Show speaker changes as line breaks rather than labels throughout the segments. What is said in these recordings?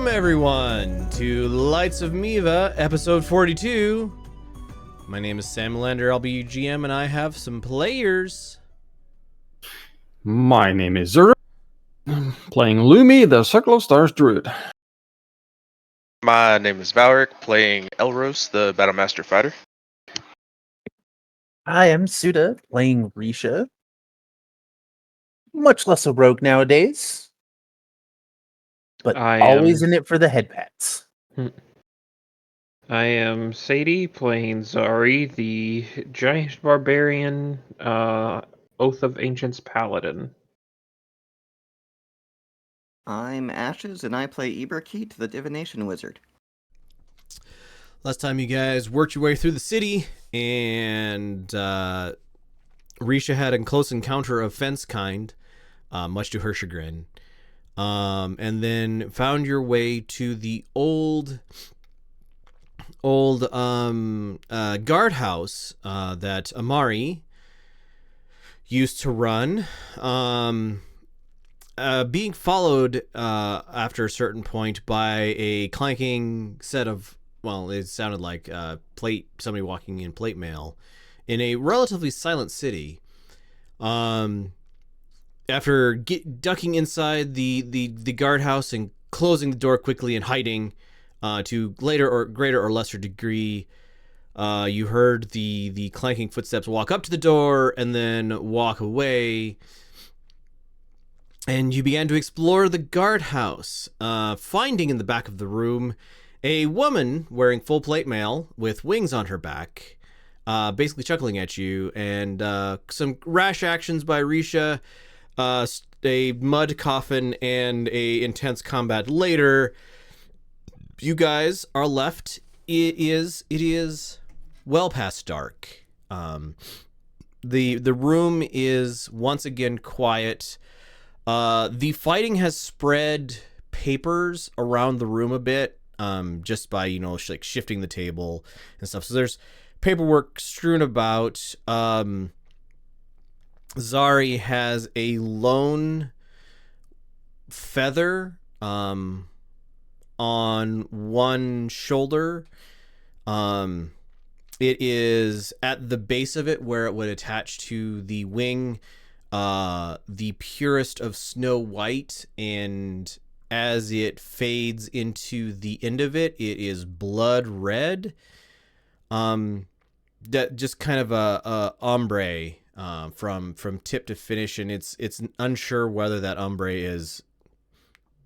Welcome, everyone, to Lights of Miiva, episode 42. My name is Sam Lander, I'll be your GM, and I have some players.
My name is Zura. I'm playing Lumi, the Circle of Stars Druid.
My name is Valric, playing Elros, the Battlemaster Fighter.
I am Suda, playing Risha. Much less a rogue nowadays, but always in it for the head pats.
I am Sadie, playing Zari, the giant barbarian, Oath of Ancients paladin.
I'm Ashes, and I play Iberkeet, the divination wizard.
Last time you guys worked your way through the city, and Risha had a close encounter of fence kind, much to her chagrin, and then found your way to the old guardhouse that Amari used to run, being followed after a certain point by a clanking set of, well, it sounded like somebody walking in plate mail in a relatively silent city. After ducking inside the guardhouse and closing the door quickly and hiding, to greater or lesser degree, you heard the clanking footsteps walk up to the door and then walk away. And you began to explore the guardhouse, finding in the back of the room a woman wearing full plate mail with wings on her back, basically chuckling at you, and some rash actions by Risha, a mud coffin, and a intense combat later. You guys are left. It is well past dark. The room is once again quiet. The fighting has spread papers around the room a bit, just by, like shifting the table and stuff. So there's paperwork strewn about. Zari has a lone feather on one shoulder. It is at the base of it where it would attach to the wing, the purest of snow white, and as it fades into the end of it, it is blood red. That just kind of a ombre from tip to finish, and it's unsure whether that ombre is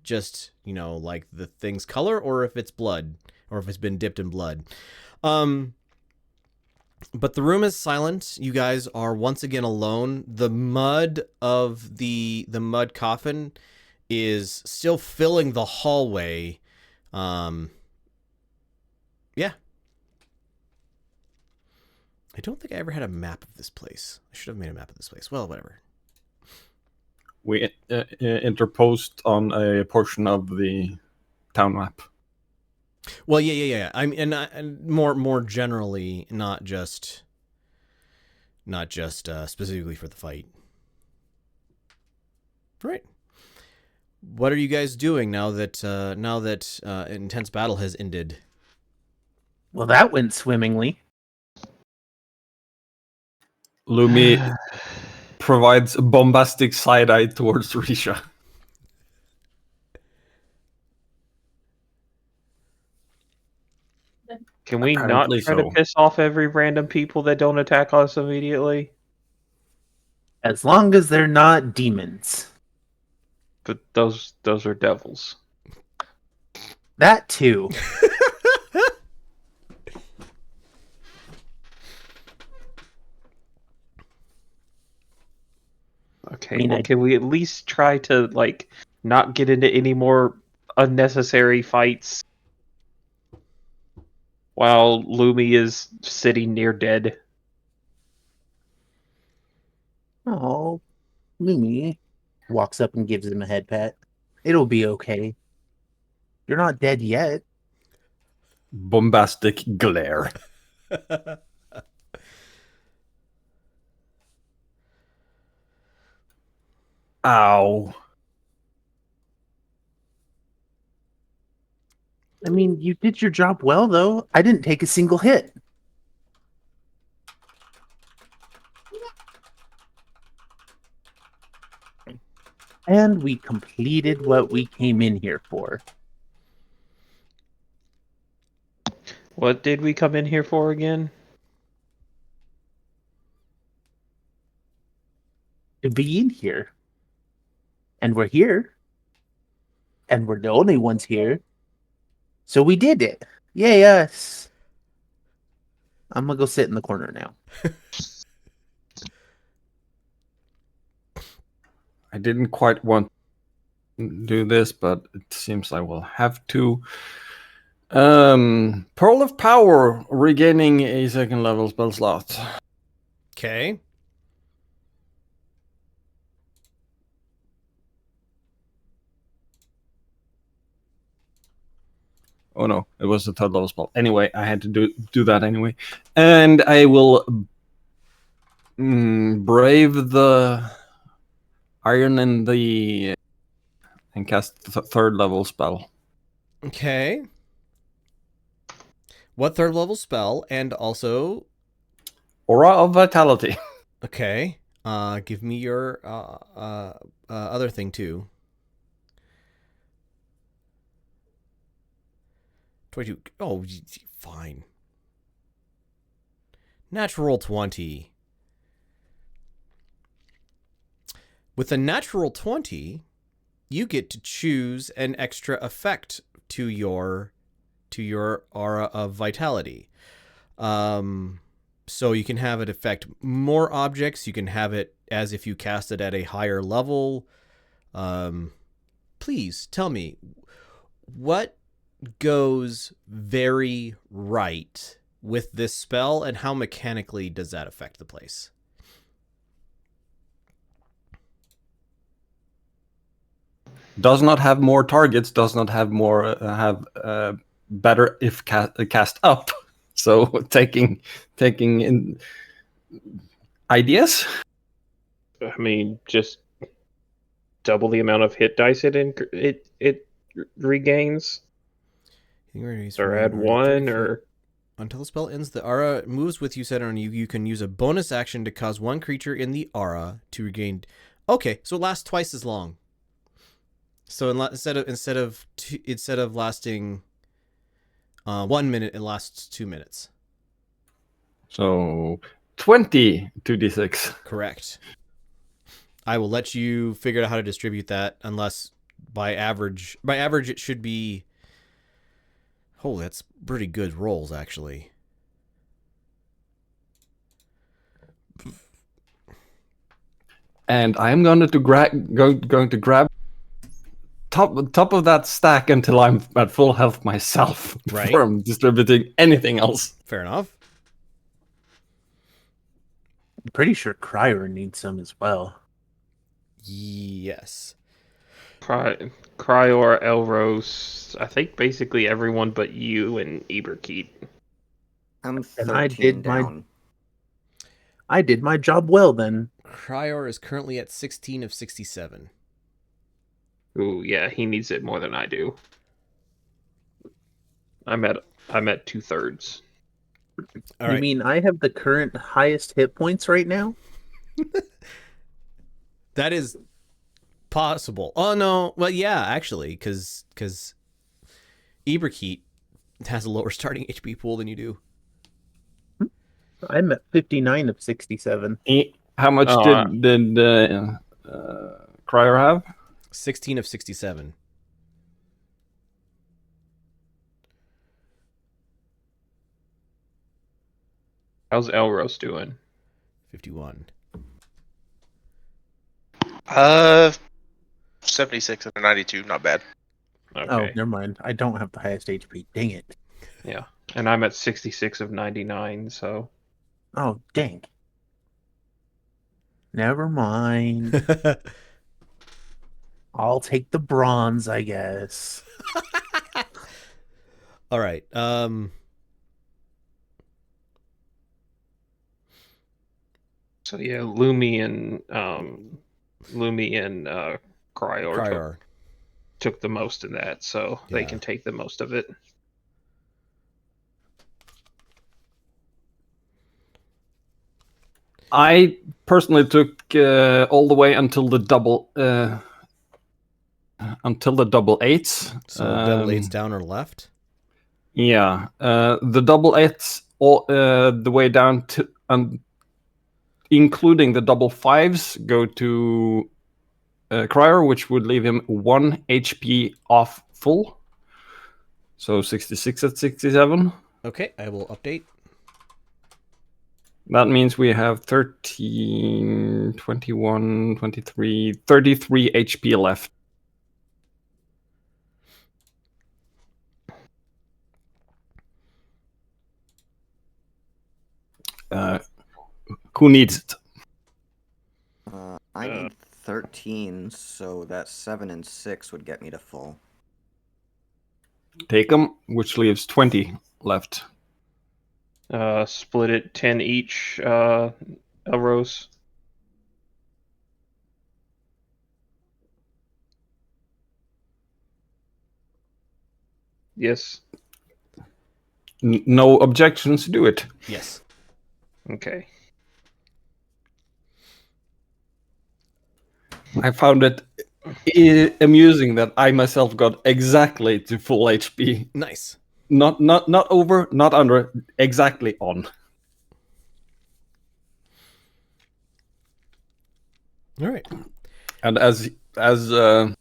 just, like the thing's color, or if it's blood, or if it's been dipped in blood. But the room is silent. You guys are once again alone. The mud of the mud coffin is still filling the hallway. Yeah. I don't think I ever had a map of this place. I should have made a map of this place. Well, whatever.
We interposed on a portion of the town map.
Well, yeah. I mean, and more generally, not just specifically for the fight. Right. What are you guys doing now that intense battle has ended?
Well, that went swimmingly.
Lumi provides a bombastic side-eye towards Risha.
Can we
Apparently
not try
so.
to piss off every random people that don't attack us immediately?
As long as they're not demons.
But those are devils.
That too.
Okay, well, can we at least try to, not get into any more unnecessary fights while Lumi is sitting near dead?
Oh, Lumi walks up and gives him a head pat. It'll be okay. You're not dead yet.
Bombastic glare. Ow.
I mean, you did your job well, though. I didn't take a single hit. And we completed what we came in here for.
What did we come in here for again?
To be in here. And we're here. And we're the only ones here. So we did it. Yay, us. I'm gonna go sit in the corner now.
I didn't quite want to do this, but it seems I will have to. Pearl of Power, regaining a second level spell slot.
Okay.
Oh no, it was a third level spell. Anyway, I had to do that anyway. And I will brave the iron and cast the third level spell.
Okay. What third level spell? And also,
Aura of Vitality.
okay. Give me your other thing too. 22. Oh, fine. Natural 20. With a natural 20, you get to choose an extra effect to your aura of vitality. So you can have it affect more objects. You can have it as if you cast it at a higher level. Please tell me, what goes very right with this spell, and how mechanically does that affect the place?
Does not have more targets. Does not have more better if cast up. So taking in ideas.
I mean, just double the amount of hit dice it regains, or add one, or
until the spell ends, the aura moves with you centered on you. You can use a bonus action to cause one creature in the aura to regain. Okay, so it lasts twice as long. So instead of lasting 1 minute, it lasts 2 minutes.
So 20 2d6.
Correct. I will let you figure out how to distribute that, unless by average it should be. Oh, that's pretty good rolls, actually.
And I'm going to grab top of that stack until I'm at full health myself,
Right.
before I'm distributing anything else.
Fair enough.
I'm pretty sure Cryer needs some as well.
Yes.
Cryor, Elros. I think basically everyone but you and Eberkeet.
I'm
And
13 down.
I did my job well then.
Cryor is currently at 16 of 67.
Ooh, yeah, he needs it more than I do. I'm at 2/3.
All
You
right.
mean I have the current highest hit points right now?
That is possible. Oh no. Well, yeah, actually, because Eberkeet has a lower starting HP pool than you do.
I'm at 59 of 67.
How much did Cryer have?
16 of 67.
How's Elros doing?
51.
76 and a 92, not bad.
Okay.
Oh, never mind. I don't have the highest HP. Dang it.
Yeah, and I'm at 66 of 99. So
Oh, dang. Never mind. I'll take the bronze, I guess.
All right.
So yeah, Lumi and Cryor
Cryor.
took the most of that, so they
Yeah.
can take the most of it.
I personally took all the way until the double eights.
So double eights down or left.
Yeah, the double eights all the way down to including the double fives go to Crier, which would leave him 1 HP off full. So 66 at 67.
Okay, I will update.
That means we have 13, 21, 23, 33 HP left. Who needs it?
I need 13, so that 7 and 6 would get me to full.
Take them, which leaves 20 left.
Split it 10 each, Elrose. Yes.
No objections, do it.
Yes.
Okay.
I found it amusing that I myself got exactly to full HP.
Nice.
Not over, not under, exactly on.
All right.
And as Lumi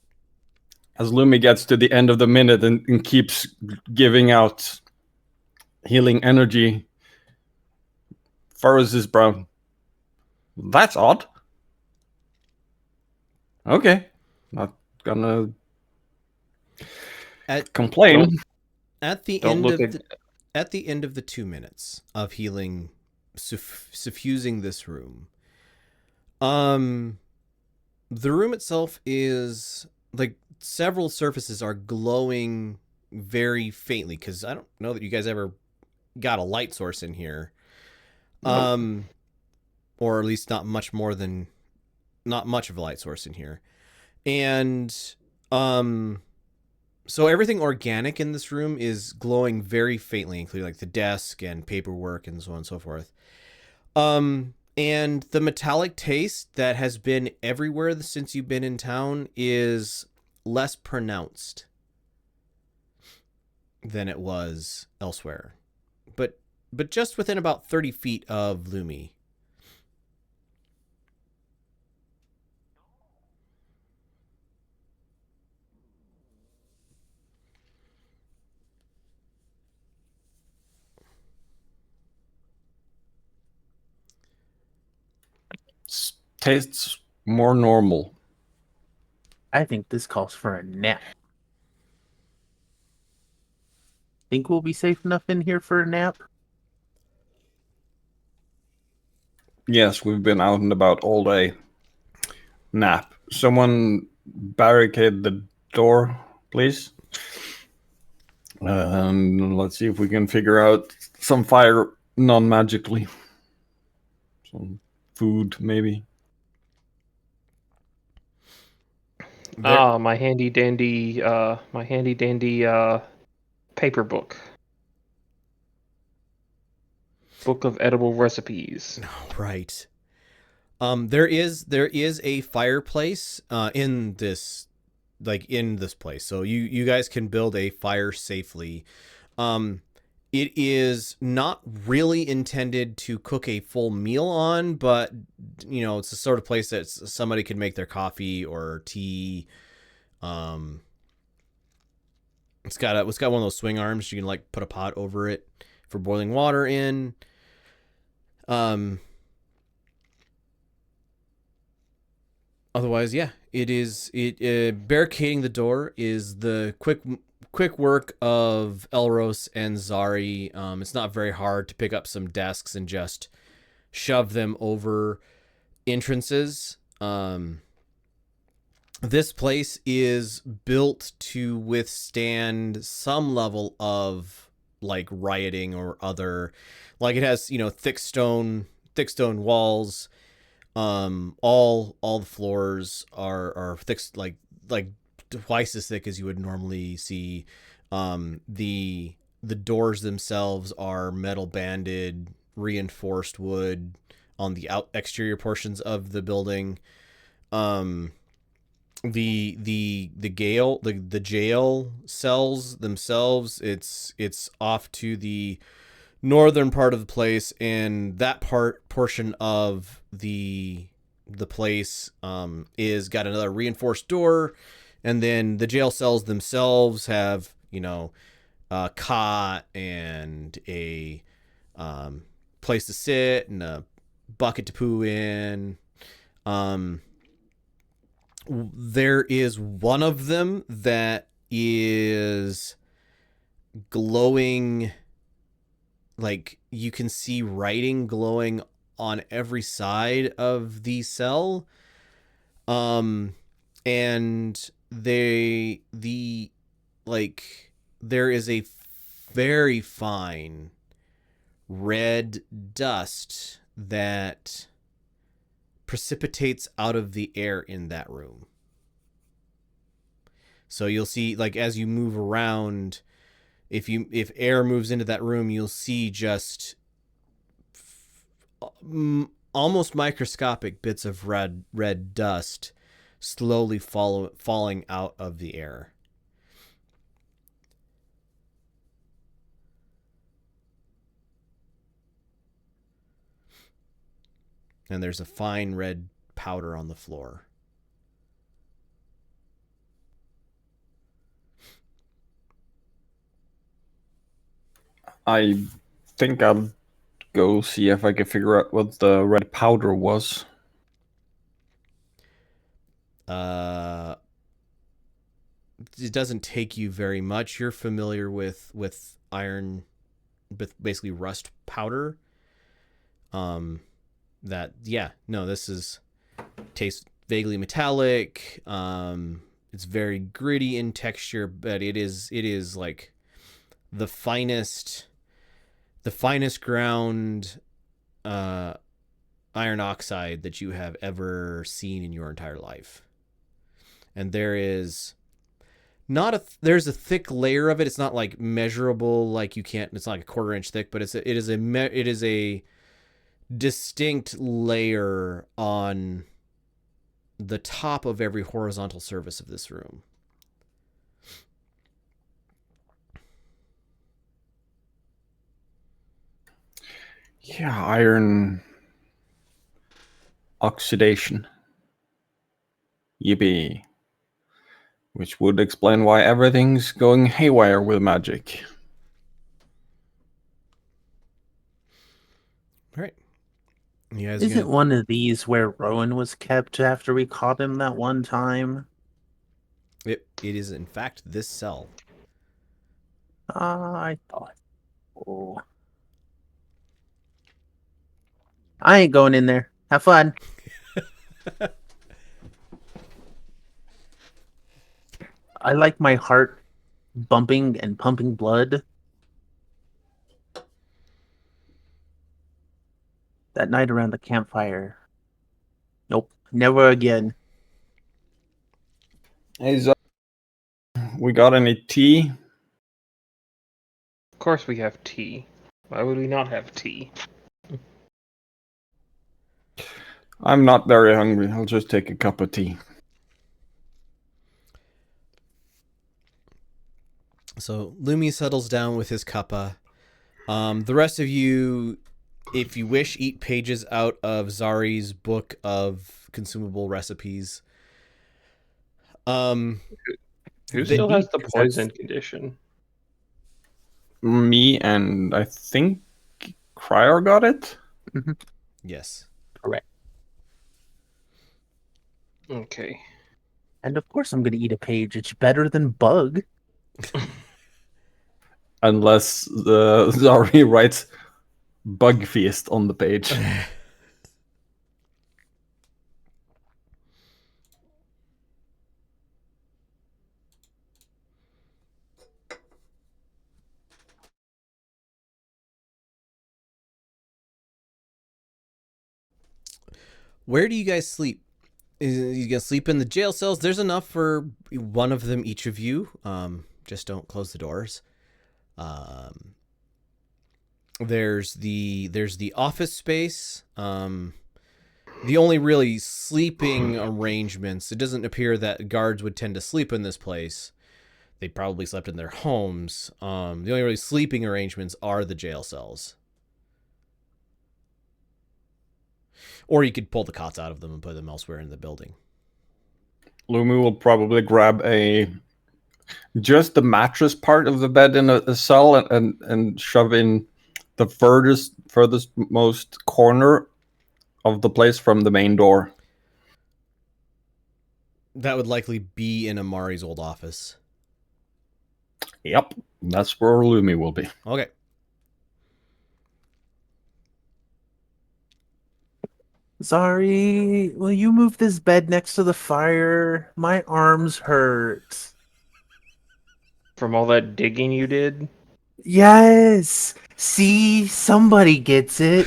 gets to the end of the minute and keeps giving out healing energy, furrows his brow. That's odd. Okay, not gonna complain.
At the
Don't
end
look
of
at-
at the end of the 2 minutes of healing, suffusing this room, the room itself is like several surfaces are glowing very faintly because I don't know that you guys ever got a light source in here,
Nope.
or at least not much of a light source in here, and so everything organic in this room is glowing very faintly, including like the desk and paperwork and so on and so forth. And the metallic taste that has been everywhere since you've been in town is less pronounced than it was elsewhere. But just within about 30 feet of Lumi.
Tastes more normal.
I think this calls for a nap. Think we'll be safe enough in here for a nap?
Yes, we've been out and about all day. Nap. Someone barricade the door, please. Let's see if we can figure out some fire non-magically. Some food, maybe.
My handy dandy paper book. Book of edible recipes.
Right. There is a fireplace in this place, so you guys can build a fire safely. It is not really intended to cook a full meal on, but it's the sort of place that somebody could make their coffee or tea. It's got one of those swing arms you can like put a pot over it for boiling water in. Otherwise, yeah, barricading the door is the quick work of Elros and Zari. It's not very hard to pick up some desks and just shove them over entrances. This place is built to withstand some level of like rioting or other, like it has thick stone walls. All the floors are thick, like twice as thick as you would normally see. The doors themselves are metal banded, reinforced wood. on the exterior portions of the building. The jail cells themselves, it's off to the northern part of the place, and that portion of the place is got another reinforced door, and then the jail cells themselves have, you know, a cot and a place to sit and a bucket to poo in. There is one of them that is glowing, like you can see writing glowing on every side of the cell. And there is a very fine red dust that precipitates out of the air in that room. So you'll see, like, as you move around, if air moves into that room, you'll see just almost microscopic bits of red dust slowly falling out of the air. And there's a fine red powder on the floor.
I think I'll go see if I can figure out what the red powder was.
It doesn't take you very much. You're familiar with iron, with basically rust powder. This tastes vaguely metallic. It's very gritty in texture, but it is like the finest ground iron oxide that you have ever seen in your entire life. And there's a thick layer of it. It's not like measurable, like it's not like a 1/4 inch thick, but it is a distinct layer on the top of every horizontal surface of this room.
Yeah, iron oxidation. Yippee. Which would explain why everything's going haywire with magic.
All right. You guys
Isn't one of these where Rowan was kept after we caught him that one time?
It is, in fact, this cell.
I thought. Oh. I ain't going in there. Have fun. I like my heart bumping and pumping blood. That night around the campfire. Nope, never again.
Hey, Zo, we got any tea?
Of course we have tea. Why would we not have tea?
I'm not very hungry. I'll just take a cup of tea.
So Lumi settles down with his cuppa. The rest of you, if you wish, eat pages out of Zari's book of consumable recipes.
Who still has the poison condition?
Me and I think Cryer got it?
Yes.
Correct.
Okay.
And of course I'm going to eat a page. It's better than bug.
Unless Zari writes Bug Feast on the page.
Where do you guys sleep? You gonna sleep in the jail cells? There's enough for one of them, each of you. Just don't close the doors. There's the office space. The only really sleeping arrangements, it doesn't appear that guards would tend to sleep in this place. They probably slept in their homes. The only really sleeping arrangements are the jail cells. Or you could pull the cots out of them and put them elsewhere in the building.
Lumi will probably grab just the mattress part of the bed in a cell and shove in the furthest most corner of the place from the main door.
That would likely be in Amari's old office.
Yep, that's where Lumi will be.
Okay.
Sorry, will you move this bed next to the fire? My arms hurt.
From all that digging you did?
Yes! See, somebody gets it.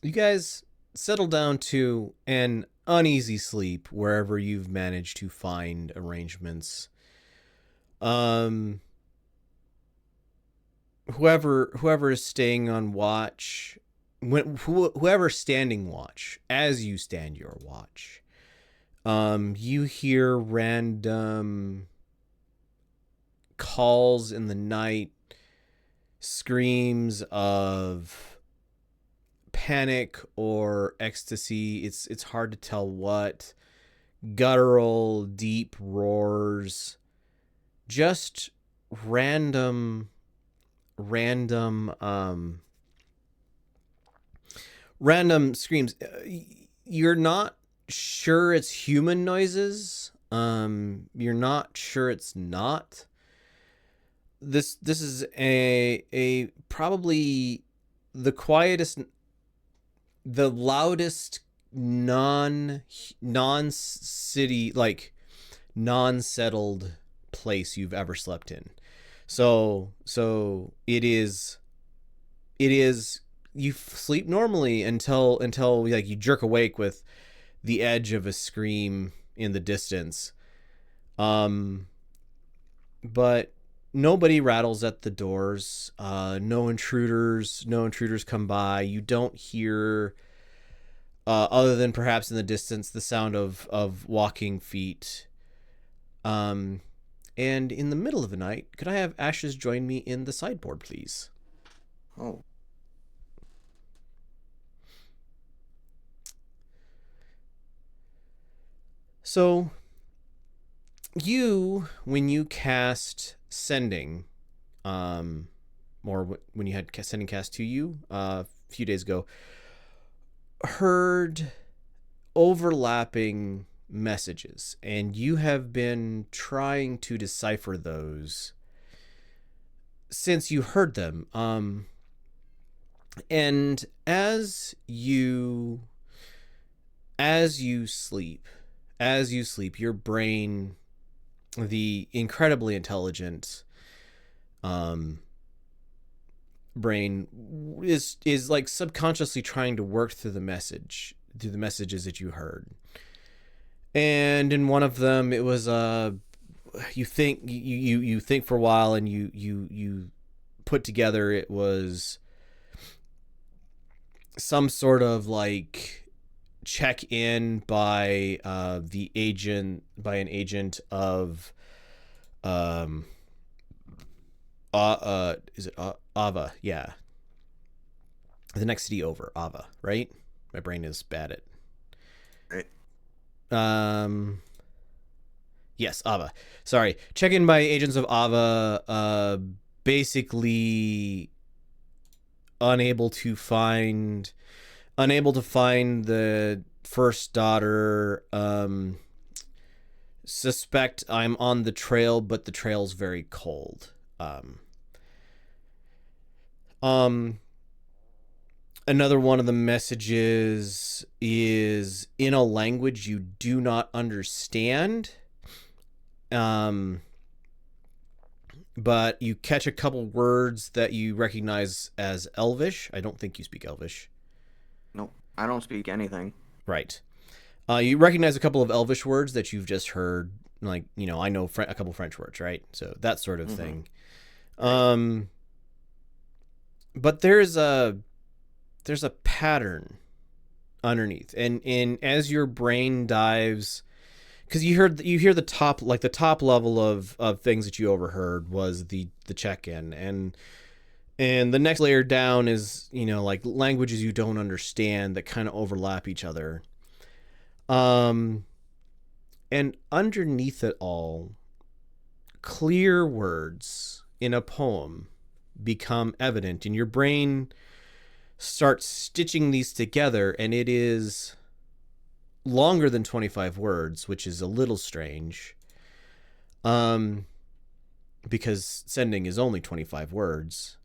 You guys settle down to an uneasy sleep wherever you've managed to find arrangements. Whoever is staying on watch, whoever's standing watch, as you stand your watch, you hear random calls in the night, screams of panic or ecstasy. It's hard to tell what. Guttural, deep roars, just random screams. You're not sure it's human noises. You're not sure it's not. This is a probably the quietest, the loudest non-city, like non-settled place you've ever slept in. So it is you sleep normally until like you jerk awake with the edge of a scream in the distance. But nobody rattles at the doors. No intruders come by. You don't hear, other than perhaps in the distance, the sound of walking feet. And in the middle of the night, could I have Ashes join me in the sideboard, please?
Oh.
So, when you cast Sending, or when you had Sending cast to you a few days ago, heard overlapping messages, and you have been trying to decipher those since you heard them. And as you sleep, your brain, the incredibly intelligent brain, is like subconsciously trying to work through the messages that you heard. And in one of them, it was you think for a while, and you put together, it was some sort of like check in by an agent of is it Ava? Yeah, the next city over, Ava, right? My brain is bad at.
Right.
Yes, Ava. Sorry. Check in by agents of Ava, basically unable to find the first daughter. Suspect I'm on the trail, but the trail's very cold. Another one of the messages is in a language you do not understand. but you catch a couple words that you recognize as Elvish. I don't think you speak Elvish.
Nope, I don't speak anything.
Right. You recognize a couple of Elvish words that you've just heard. Like, I know a couple French words, right? So that sort of thing. But there's a pattern underneath, and as your brain dives, because you hear the top level of things that you overheard was the check-in, and the next layer down is like languages you don't understand that kind of overlap each other. And underneath it all, clear words in a poem become evident, and your brain starts stitching these together, and it is longer than 25 words, which is a little strange, because sending is only 25 words,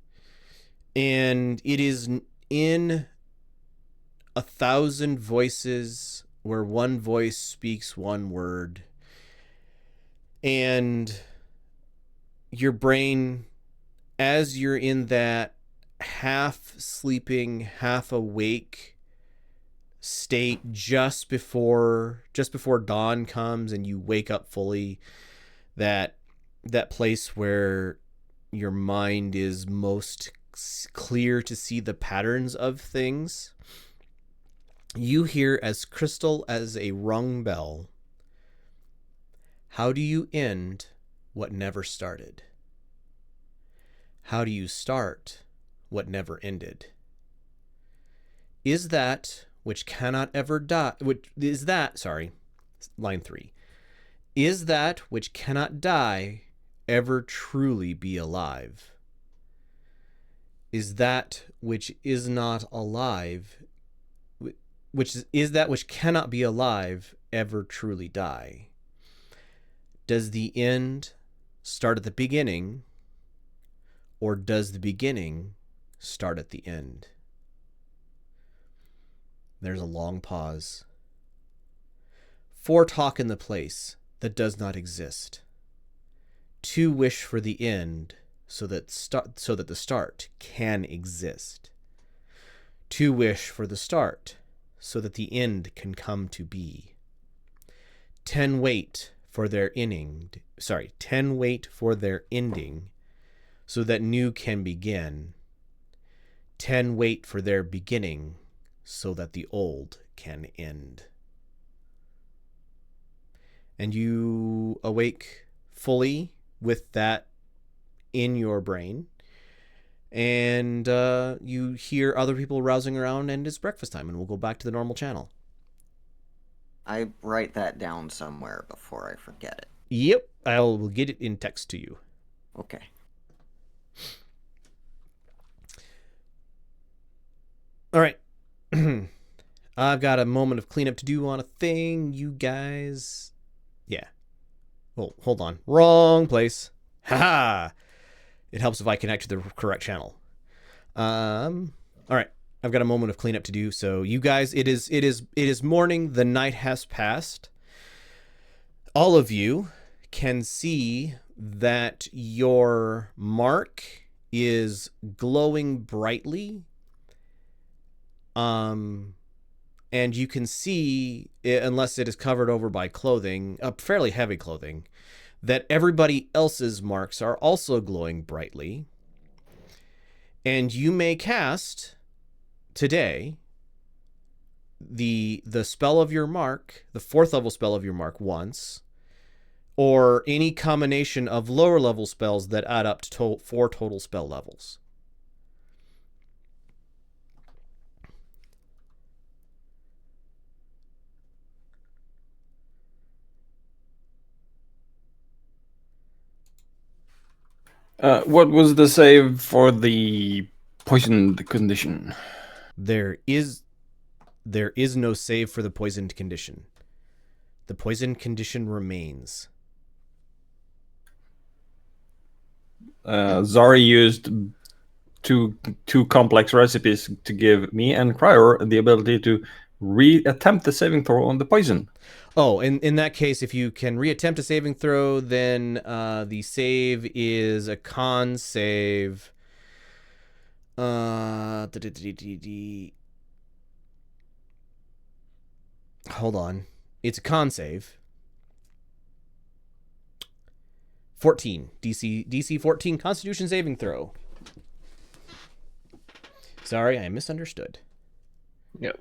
and it is in 1,000 voices where one voice speaks one word, and your brain, as you're in that half sleeping, half awake state just before dawn comes and you wake up fully, that place where your mind is most clear to see the patterns of things, you hear as crystal as a rung bell, how do you end what never started? How do you start what never ended? Is that which cannot ever die, line 3. Is that which cannot die ever truly be alive? Is that which is not alive, is that which cannot be alive ever truly die? Does the end start at the beginning, or does the beginning start at the end? There's a long pause. Four talk in the place that does not exist. Two wish for the end so that the start can exist. Two wish for the start so that the end can come to be. 10 wait for their ending so that new can begin. 10 wait for their beginning so that the old can end. And you awake fully with that in your brain, and you hear other people rousing around, and it's breakfast time, and we'll go back to the normal channel.
I write that down somewhere before I forget it.
Yep, I will get it in text to you.
Okay.
All right. I've got a moment of cleanup to do on a thing, you guys. Yeah. Oh, hold on. Wrong place. Haha. It helps if I connect to the correct channel. All right. I've got a moment of cleanup to do. So you guys, it is morning. The night has passed. All of you can see that your mark is glowing brightly. And you can see, unless it is covered over by clothing, fairly heavy clothing, that everybody else's marks are also glowing brightly. And you may cast today the spell of your mark, the 4th level spell of your mark, once, or any combination of lower level spells that add up to 4 total spell levels.
What was the save for the poisoned condition?
There is no save for the poisoned condition. The poisoned condition remains.
Zari used two complex recipes to give me and Cryer the ability to Re-attempt the saving throw on the poison.
Oh, in that case, if you can reattempt a saving throw, then the save is a con save. Hold on. It's a con save. 14. DC 14 Constitution saving throw. Sorry, I misunderstood.
Yep.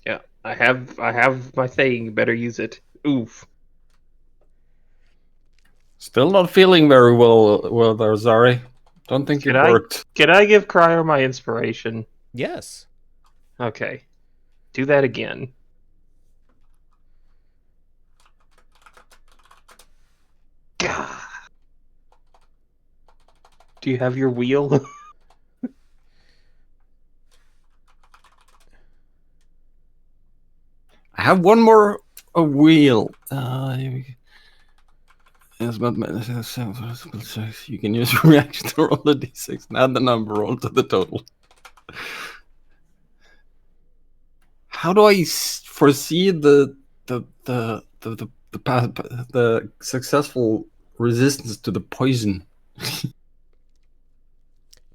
Yeah, I have my thing. Better use it. Oof.
Still not feeling very well there, Zari. Don't think it worked.
Can I give Cryer my inspiration?
Yes.
Okay. Do that again. God. Do you have your wheel?
I have one more wheel. Here we go. You can use reaction to roll a d6 and add the number roll to the total. How do I foresee the successful resistance to the poison?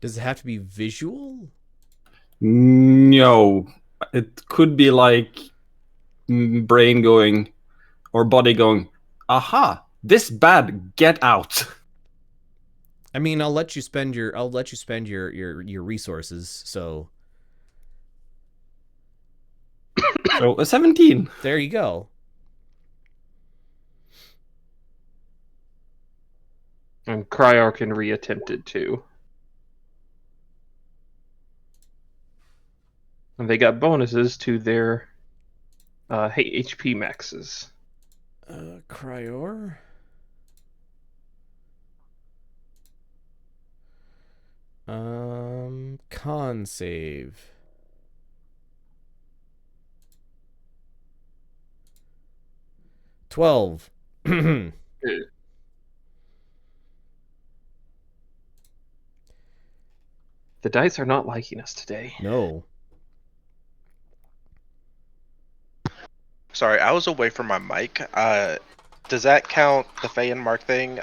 Does it have to be visual?
No, it could be like brain going or body going, aha, this bad, get out.
I mean, I'll let you spend your resources. So
a 17.
There you go.
And Cryer can reattempt it too. And they got bonuses to their HP maxes.
Cryor. Con save. $12.
The dice are not liking us today.
No.
Sorry, I was away from my mic. Does that count, the Fey and Mark thing,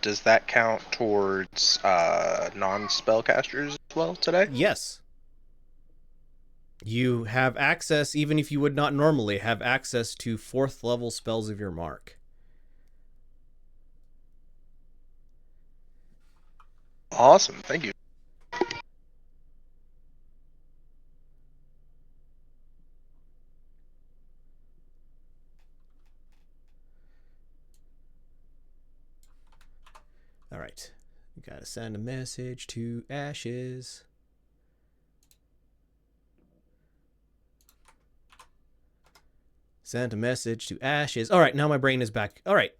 does that count towards non-spellcasters as well today?
Yes. You have access, even if you would not normally, have access to 4th level spells of your mark.
Awesome, thank you.
All right. We got to send a message to Ashes. Sent a message to Ashes. All right, now my brain is back. All right.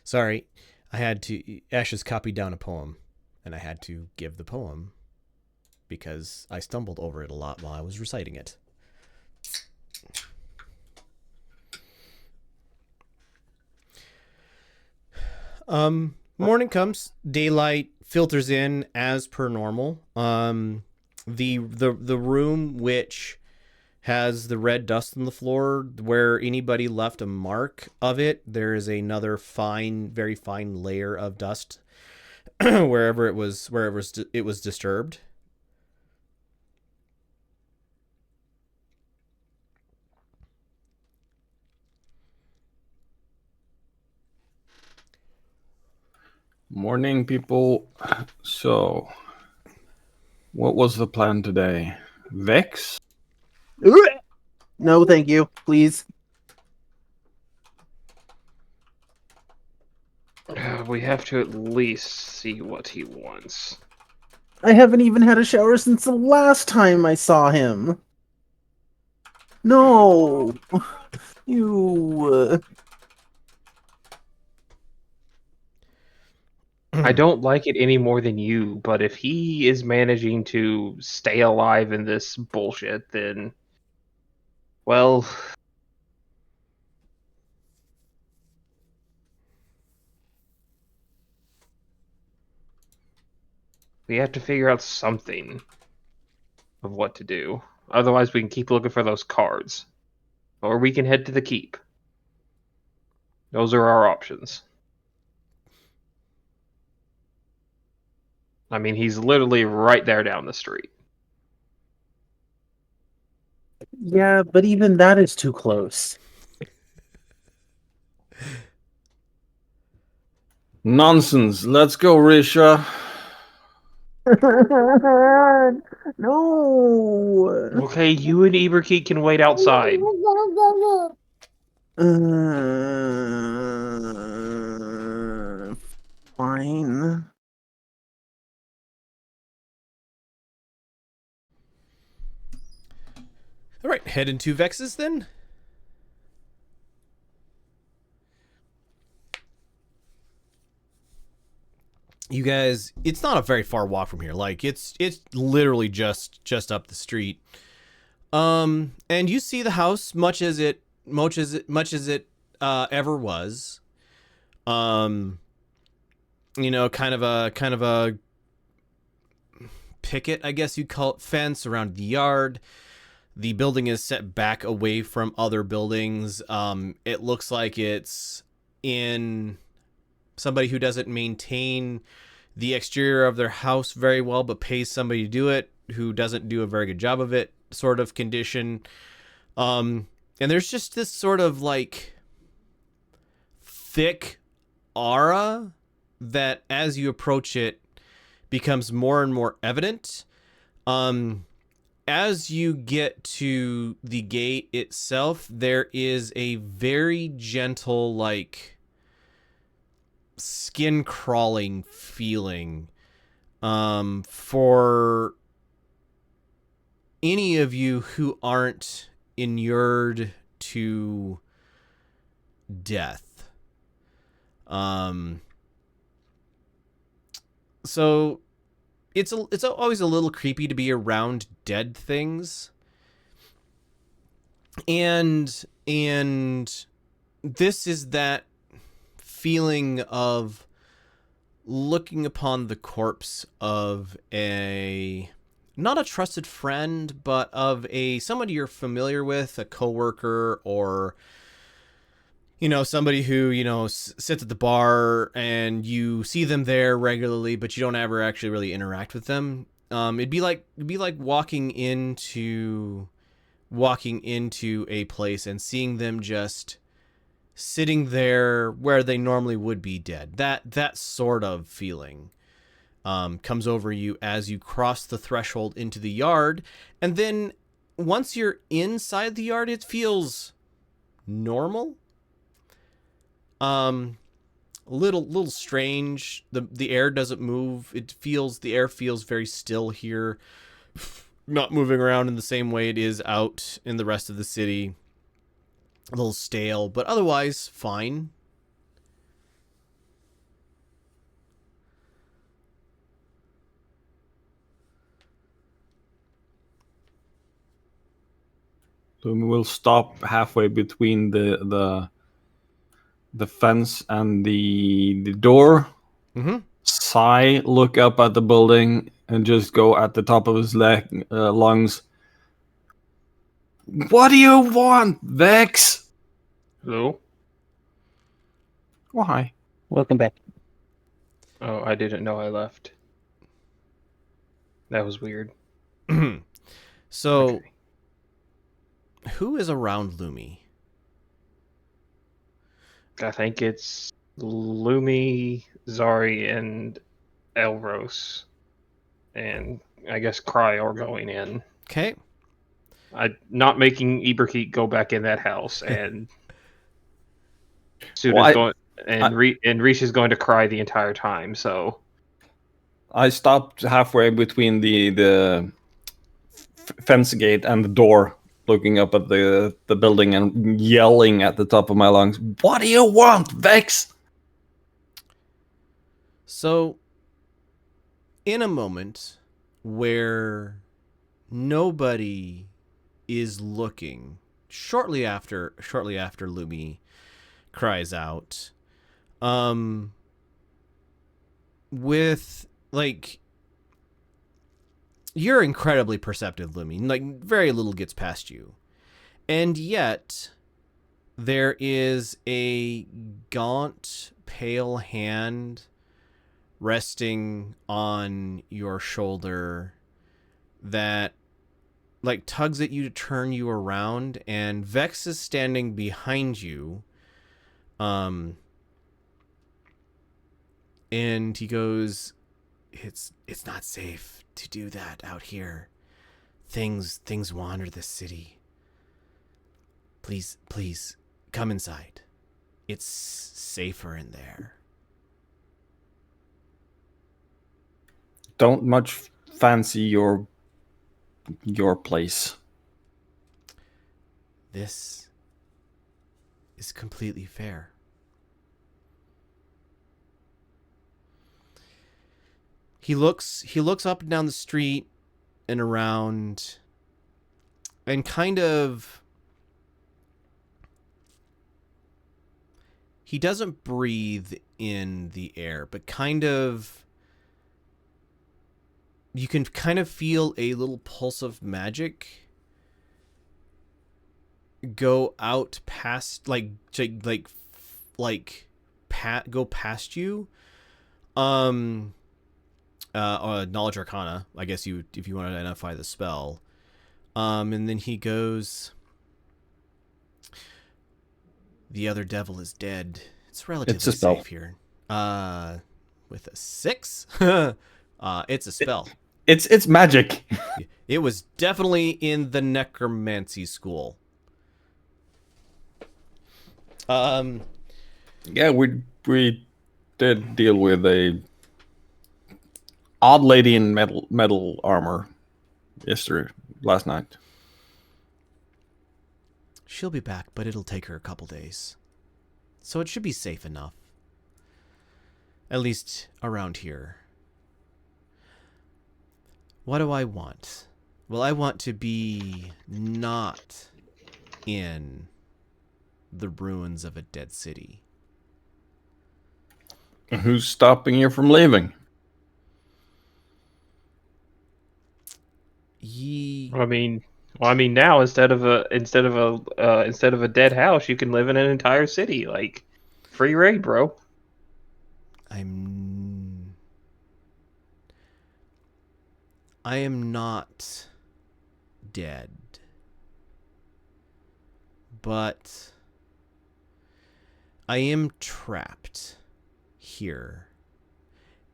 Sorry. I had to... Ashes copied down a poem, and I had to give the poem because I stumbled over it a lot while I was reciting it. Morning comes, daylight filters in as per normal. The room which has the red dust on the floor where anybody left a mark of it, there is another very fine layer of dust wherever it was disturbed.
Morning, people. So, what was the plan today? Vex?
No, thank you. Please.
We have to at least see what he wants.
I haven't even had a shower since the last time I saw him. No. You.
I don't like it any more than you, but if he is managing to stay alive in this bullshit, then, well, we have to figure out something. of what to do. Otherwise, we can keep looking for those cards. Or we can head to the keep. Those are our options. I mean, he's literally right there down the street.
Yeah, but even that is too close.
Nonsense. Let's go, Risha.
No.
Okay, you and Iberkeet can wait outside.
Fine.
All right, head into Vex's then. You guys, it's not a very far walk from here. Like it's literally just up the street. And you see the house much as it ever was. You know, kind of a picket, I guess you'd call it, fence around the yard. The building is set back away from other buildings. It looks like it's in somebody who doesn't maintain the exterior of their house very well, but pays somebody to do it, who doesn't do a very good job of it, sort of condition. And there's just this sort of like thick aura that as you approach it becomes more and more evident. As you get to the gate itself, there is a very gentle, like, skin crawling feeling. For any of you who aren't inured to death. So it's always a little creepy to be around dead things. And this is that feeling of looking upon the corpse of not a trusted friend, but of somebody you're familiar with, a coworker, or somebody who sits at the bar and you see them there regularly, but you don't ever actually really interact with them. It'd be like walking into a place and seeing them just sitting there where they normally would be dead. That sort of feeling comes over you as you cross the threshold into the yard, and then once you're inside the yard, it feels normal. Little strange. The air doesn't move. The air feels very still here, not moving around in the same way it is out in the rest of the city. A little stale, but otherwise fine.
So we'll stop halfway between the fence and the door.
Mm-hmm.
Sigh, look up at the building, and just go at the top of his lungs. What do you want, Vex?
Hello?
Why?
Welcome back.
Oh, I didn't know I left. That was weird.
So,
Okay.
Who is around Lumi?
I think it's Lumi, Zari, and Elros. And I guess Cryor going in.
Okay.
Not making Iberkeet go back in that house, and Suda's
Well,
going, and Reese is going to cry the entire time. So
I stopped halfway between the fence gate and the door, looking up at the building and yelling at the top of my lungs, "What do you want, Vex?"
So, in a moment where nobody is looking, shortly after Lumi cries out, with like You're incredibly perceptive, Lumi. Like, very little gets past you. And yet, there is a gaunt, pale hand resting on your shoulder that, like, tugs at you to turn you around, and Vex is standing behind you. And he goes, it's not safe to do that out here. Things wander the city. Please come inside. It's safer in there.
Don't much fancy your place.
This is completely fair. He looks up and down the street and around, and kind of, he doesn't breathe in the air, but kind of, you can kind of feel a little pulse of magic go out past, go past you. Knowledge Arcana, I guess if you want to identify the spell. And then he goes, the other devil is dead. It's relatively safe here. With a 6? It's a spell.
It's magic.
It was definitely in the necromancy school.
Yeah, we did deal with a odd lady in metal armor last night.
She'll be back, but it'll take her a couple days. So it should be safe enough. At least around here. What do I want? Well, I want to be not in the ruins of a dead city.
Who's stopping you from leaving?
I mean, now instead of a dead house, you can live in an entire city. Like, free raid, bro.
I am not dead, but I am trapped here.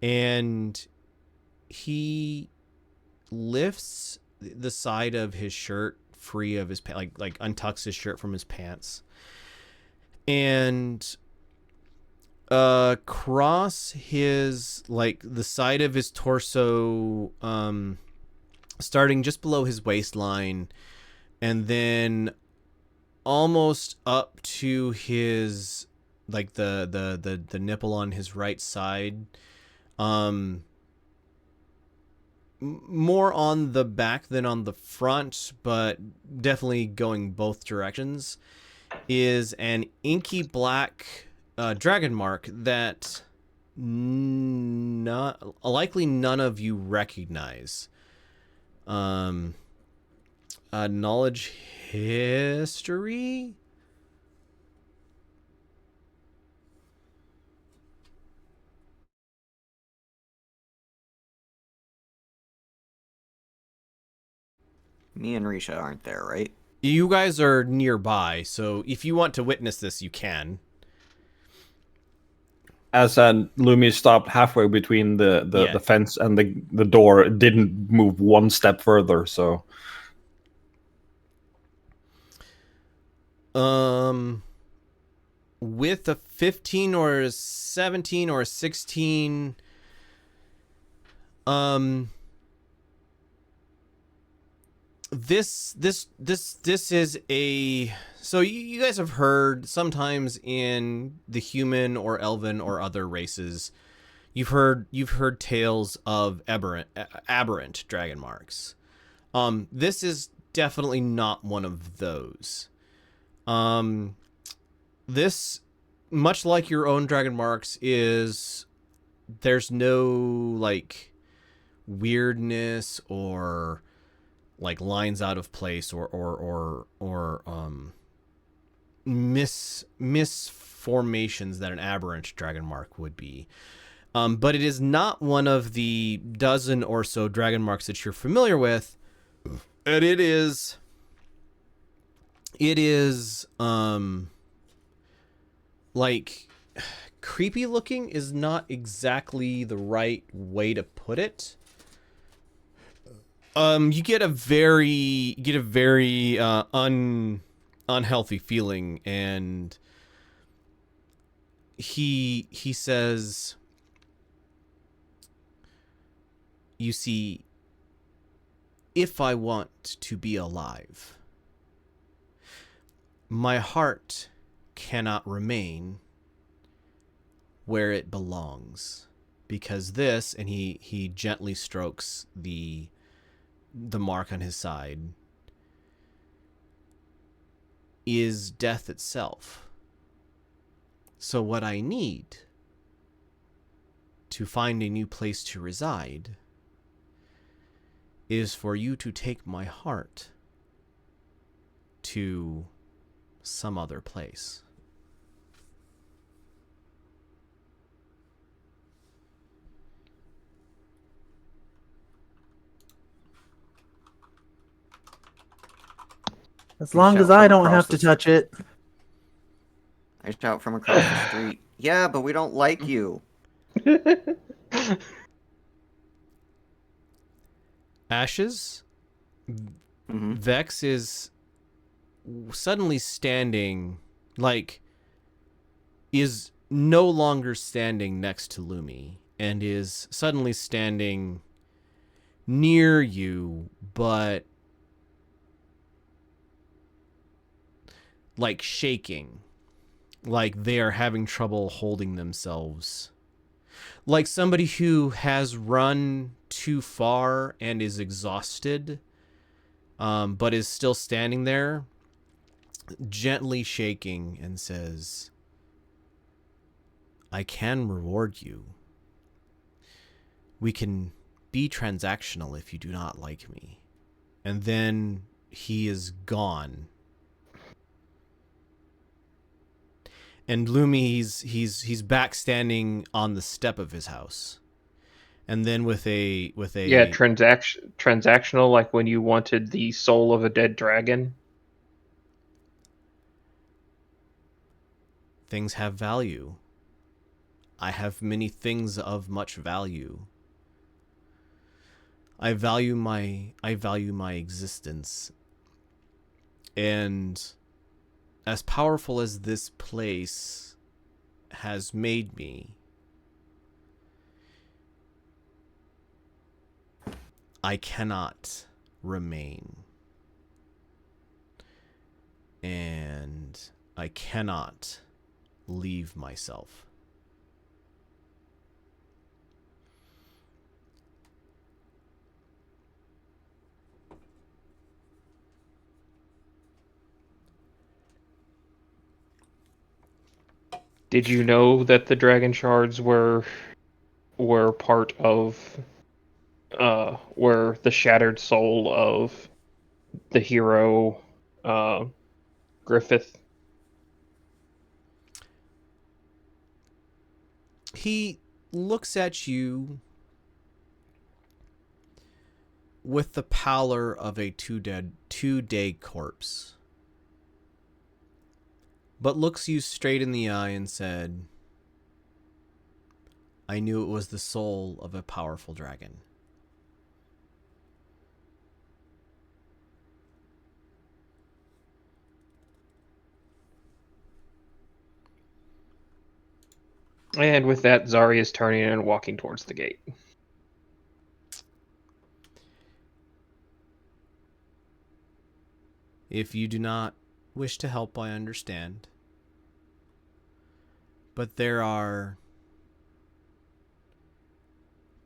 And he lifts the side of his shirt free of his like untucks his shirt from his pants, and across his, like, the side of his torso, starting just below his waistline, and then almost up to his, like, the nipple on his right side, more on the back than on the front, but definitely going both directions, is an inky black dragon mark that likely none of you recognize. Knowledge history?
Me and Risha aren't there, right?
You guys are nearby, so if you want to witness this, you can.
As Lumi stopped halfway between the fence and the door, it didn't move one step further, so...
With a 15 or a 17 or a 16, this is a, so you guys have heard sometimes in the human or elven or other races, you've heard tales of aberrant dragon marks. This is definitely not one of those. This, much like your own dragon marks, is, there's no, like, weirdness or like lines out of place or misformations that an aberrant dragon mark would be. But it is not one of the dozen or so dragon marks that you're familiar with. And it is like creepy looking is not exactly the right way to put it. You get a very unhealthy feeling, and he says, you see, if I want to be alive, my heart cannot remain where it belongs, because this, and he gently strokes the mark on his side, is death itself. So what I need to find a new place to reside is for you to take my heart to some other place.
As long as I don't have to touch it.
I shout from across the street. Yeah, but we don't like you.
Ashes,
Mm-hmm.
Vex is suddenly standing, like, is no longer standing next to Lumi, and is suddenly standing near you, but like shaking, like they are having trouble holding themselves, like somebody who has run too far and is exhausted, but is still standing there, gently shaking, and says, I can reward you. We can be transactional if you do not like me. And then he is gone. And Lumi, he's back standing on the step of his house. And then with a
Yeah, transactional, like when you wanted the soul of a dead dragon.
Things have value. I have many things of much value. I value my existence. And as powerful as this place has made me, I cannot remain. And I cannot leave myself.
Did you know that the dragon shards were part of were the shattered soul of the hero Griffith?
He looks at you with the pallor of a two-day corpse, but looks you straight in the eye and said, I knew it was the soul of a powerful dragon.
And with that, Zari is turning and walking towards the gate.
If you do not wish to help, I understand. But there are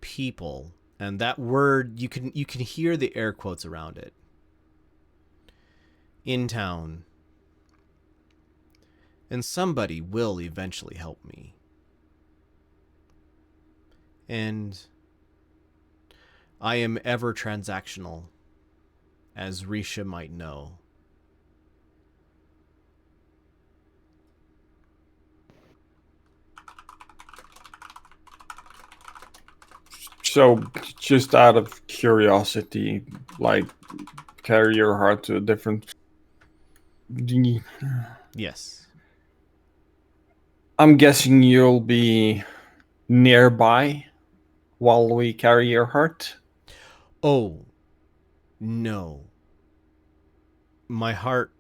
people, and that word, you can hear the air quotes around it, in town. And somebody will eventually help me. And I am ever transactional, as Risha might know.
So, just out of curiosity, like, carry your heart to a different.
Yes.
I'm guessing you'll be nearby while we carry your heart.
Oh, no. My heart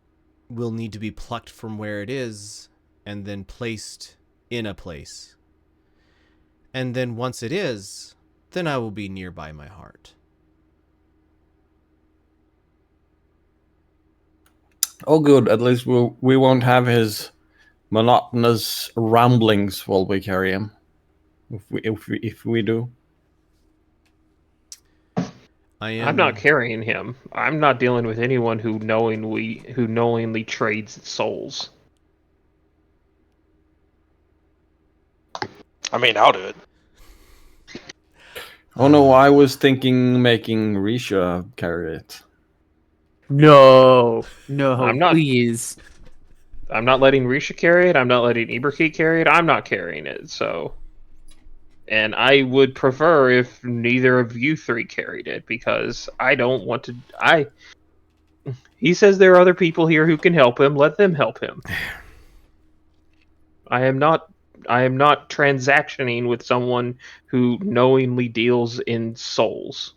will need to be plucked from where it is and then placed in a place. And then once it is, then I will be nearby my heart.
Oh, good. At least we won't have his monotonous ramblings while we carry him. If we do.
I'm not carrying him. I'm not dealing with anyone who knowingly trades souls.
I mean, I'll do it.
Oh no, I was thinking making Risha carry it.
No,
I'm not.
please.
I'm not letting Risha carry it. I'm not letting Iberkey carry it. I'm not carrying it. So, and I would prefer if neither of you three carried it because I don't want to. He says there are other people here who can help him. Let them help him. I am not transactioning with someone who knowingly deals in souls.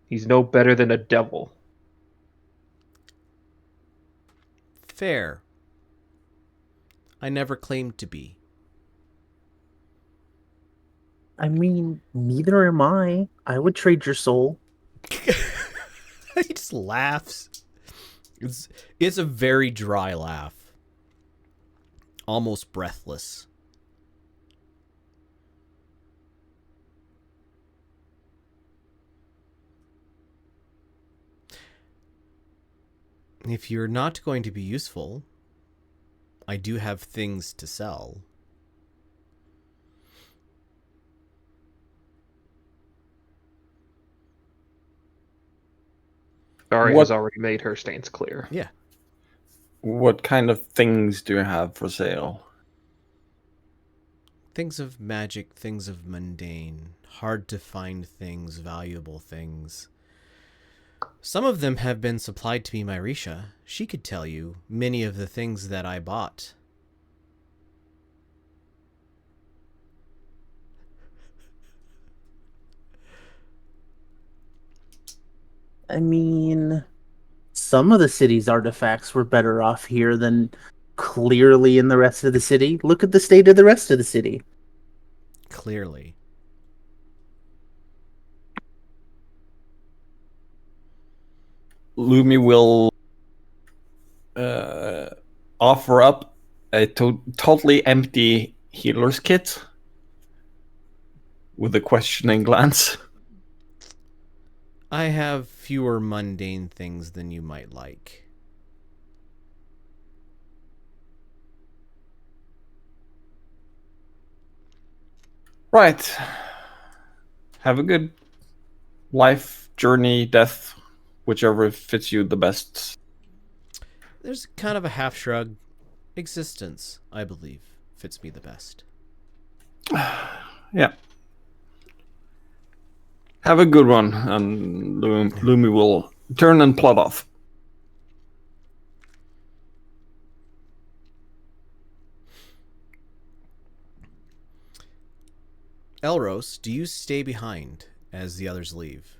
He's no better than a devil.
Fair. I never claimed to be.
I mean, neither am I. I would trade your soul.
He just laughs. It's a very dry laugh. Almost breathless. If you're not going to be useful, I do have things to sell.
Ari
What-
has already made her stance clear.
Yeah.
What kind of things do you have for sale?
Things of magic, things of mundane, hard to find things, valuable things. Some of them have been supplied to me by Risha. She could tell you many of the things that I bought.
I mean, some of the city's artifacts were better off here than clearly in the rest of the city. Look at the state of the rest of the city.
Clearly.
Lumi will offer up a totally empty healer's kit with a questioning glance.
I have fewer mundane things than you might like.
Right. Have a good life, journey, death, whichever fits you the best.
There's kind of a half shrug. Existence, I believe, fits me the best.
Yeah. Have a good one, and Lumi will turn and plod off.
Elros, do you stay behind as the others leave?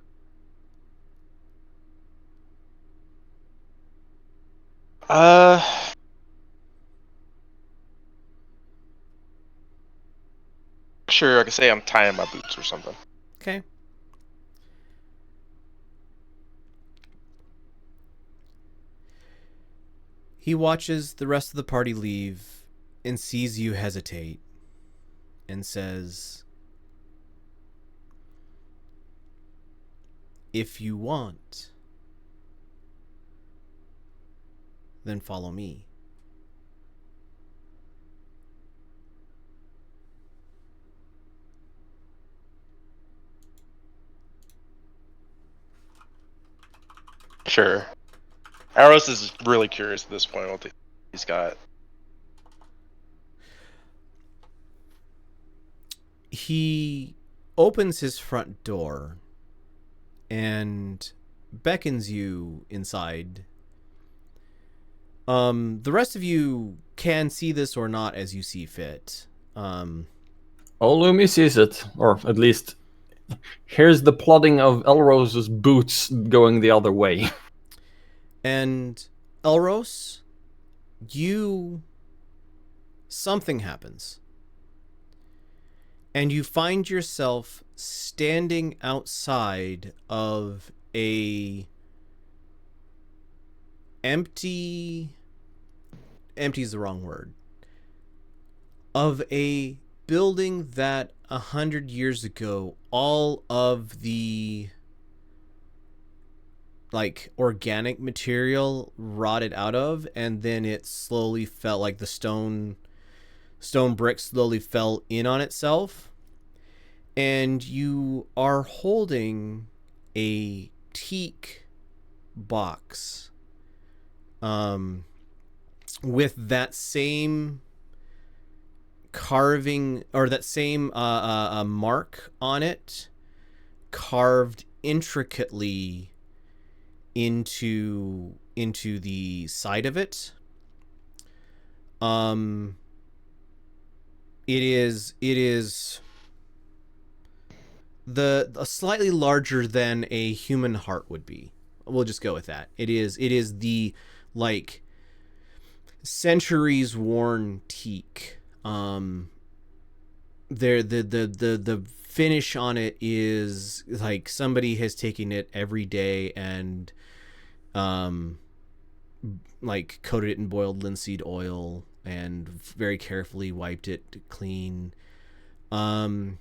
Sure, I could say I'm tying my boots or something.
Okay. He watches the rest of the party leave and sees you hesitate and says, "If you want, then follow me."
Sure. Aros is really curious at this point what he's got.
He opens his front door and beckons you inside. The rest of you can see this or not as you see fit.
Lumi sees it, or at least here's the plodding of Elrose's boots going the other way.
And Elros, something happens. And you find yourself standing outside of empty is the wrong word, of a building that 100 years ago all of the organic material rotted out of, and then it slowly felt like the stone brick slowly fell in on itself, and you are holding a teak box with that same carving, or that same mark on it, carved intricately into the side of it. It is a slightly larger than a human heart would be. We'll just go with that. It is the centuries worn teak. The finish on it is like somebody has taken it every day and coated it in boiled linseed oil and very carefully wiped it clean. And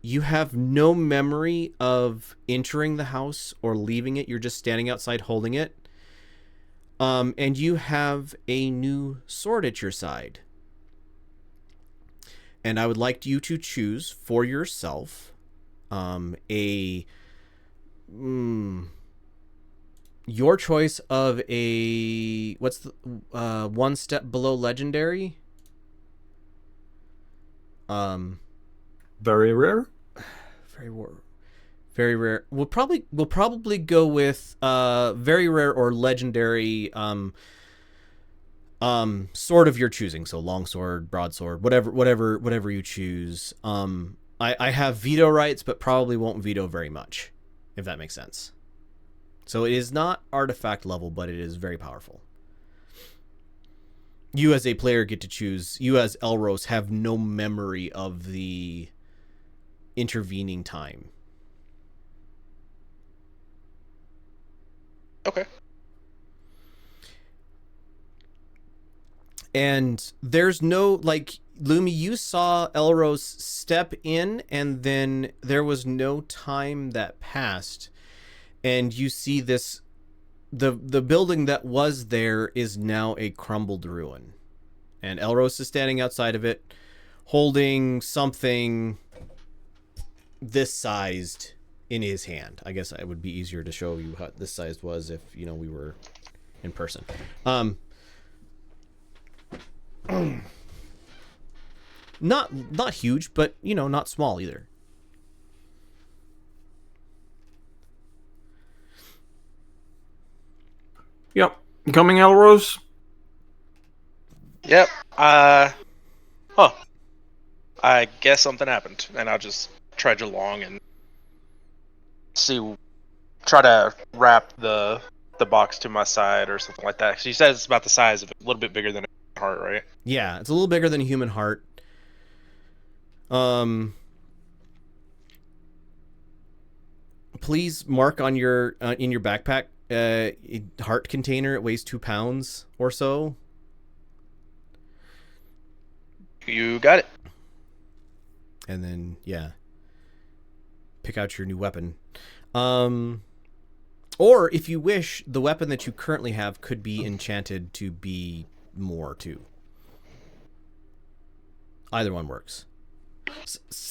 you have no memory of entering the house or leaving it. You're just standing outside holding it. And you have a new sword at your side. And I would like you to choose for yourself your choice of what's the one step below legendary?
Very rare.
Very rare. We'll probably go with very rare or legendary sword of your choosing. So longsword, broadsword, whatever you choose. I have veto rights, but probably won't veto very much, if that makes sense. So it is not artifact level, but it is very powerful. You as a player get to choose. You as Elros have no memory of the intervening time.
Okay.
And there's no, Lumi, you saw Elros step in, and then there was no time that passed. And you see this, the building that was there is now a crumbled ruin. And Elros is standing outside of it, holding something this sized in his hand. I guess it would be easier to show you how this sized was if, we were in person. Not huge, but, not small either.
Yep. Coming, Elrose?
Yep. I guess something happened, and I'll just trudge along and try to wrap the box to my side or something like that. She says it's about the size of a little bit bigger than a heart, right?
Yeah, it's a little bigger than a human heart. Please mark on your in your backpack heart container. It weighs 2 pounds or so.
You got it.
And then pick out your new weapon. Or if you wish, the weapon that you currently have could be enchanted to be more too. Either one works.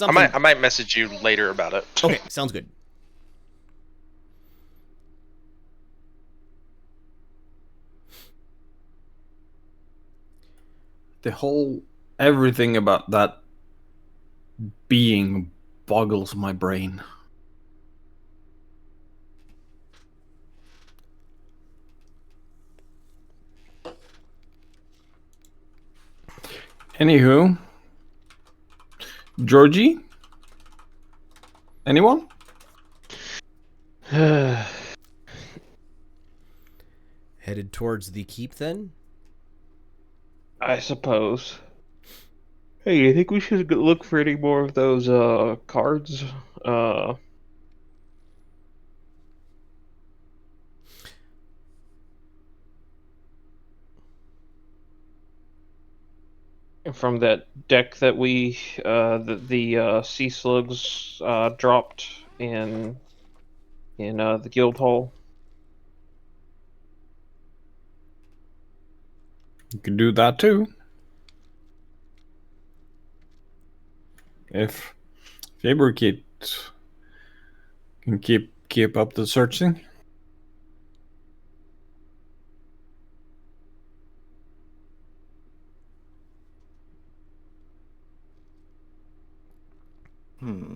I might message you later about it.
Okay, sounds good.
the whole everything about that being boggles my brain. Anywho, Georgie? Anyone?
Headed towards the keep then?
I suppose. Hey, you think we should look for any more of those cards? From that deck that we the sea slugs dropped in the guild hall.
You can do that too. If Fabricate can keep up the searching.
Hmm.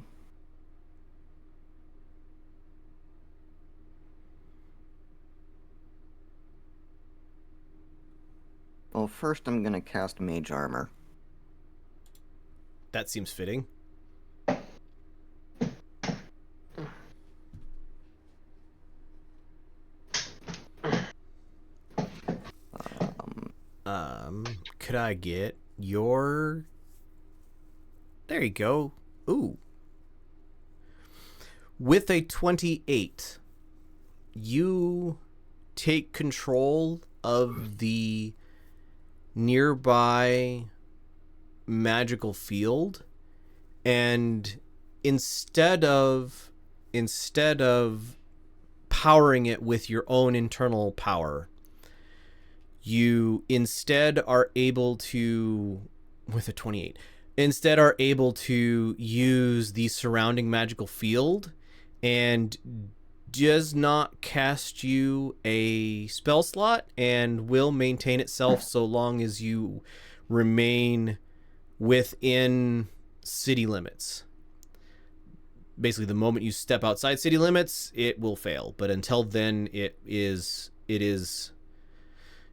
Well, first I'm gonna cast Mage Armor.
That seems fitting. Could I get your... There you go. Ooh. With a 28, you take control of the nearby magical field, and instead of powering it with your own internal power, you instead are able to, with a 28, instead are able to use the surrounding magical field, and does not cast you a spell slot and will maintain itself so long as you remain within city limits. Basically, the moment you step outside city limits, it will fail. But until then, it is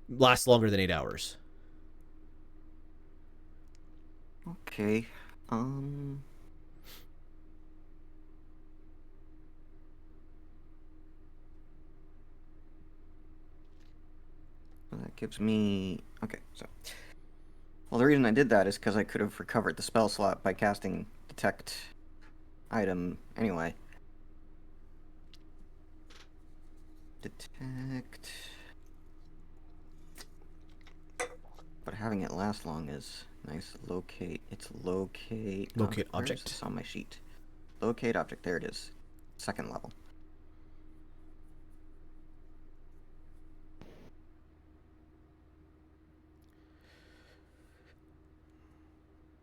lasts longer than 8 hours.
Okay. That gives me... Okay, so... Well, the reason I did that is because I could have recovered the spell slot by casting Detect Item anyway. Detect... But having it last long is nice. Locate... It's locate...
Locate
where is
object.
this on my sheet? Locate object, there it is. 2nd level.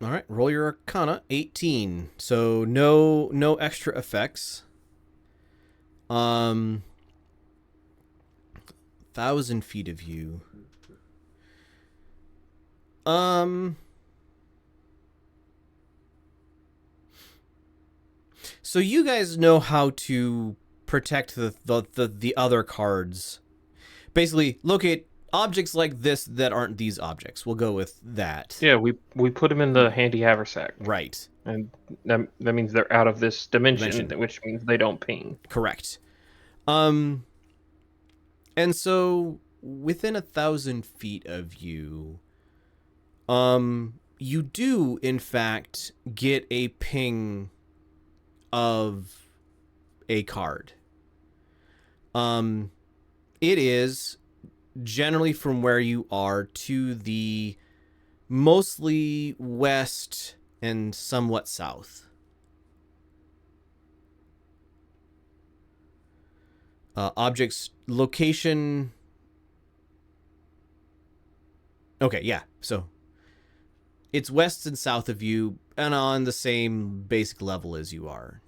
All right, roll your Arcana. 18. So no extra effects. 1,000 feet of you. So you guys know how to protect the other cards. Basically, locate objects like this that aren't these objects. We'll go with that.
Yeah, we put them in the handy haversack,
Right.
and that means they're out of this dimension, which means they don't ping.
Correct. And so within 1,000 feet of you, you do in fact get a ping of a card. It is generally from where you are to the mostly west and somewhat south. Objects location. Okay, yeah. So it's west and south of you and on the same basic level as you are.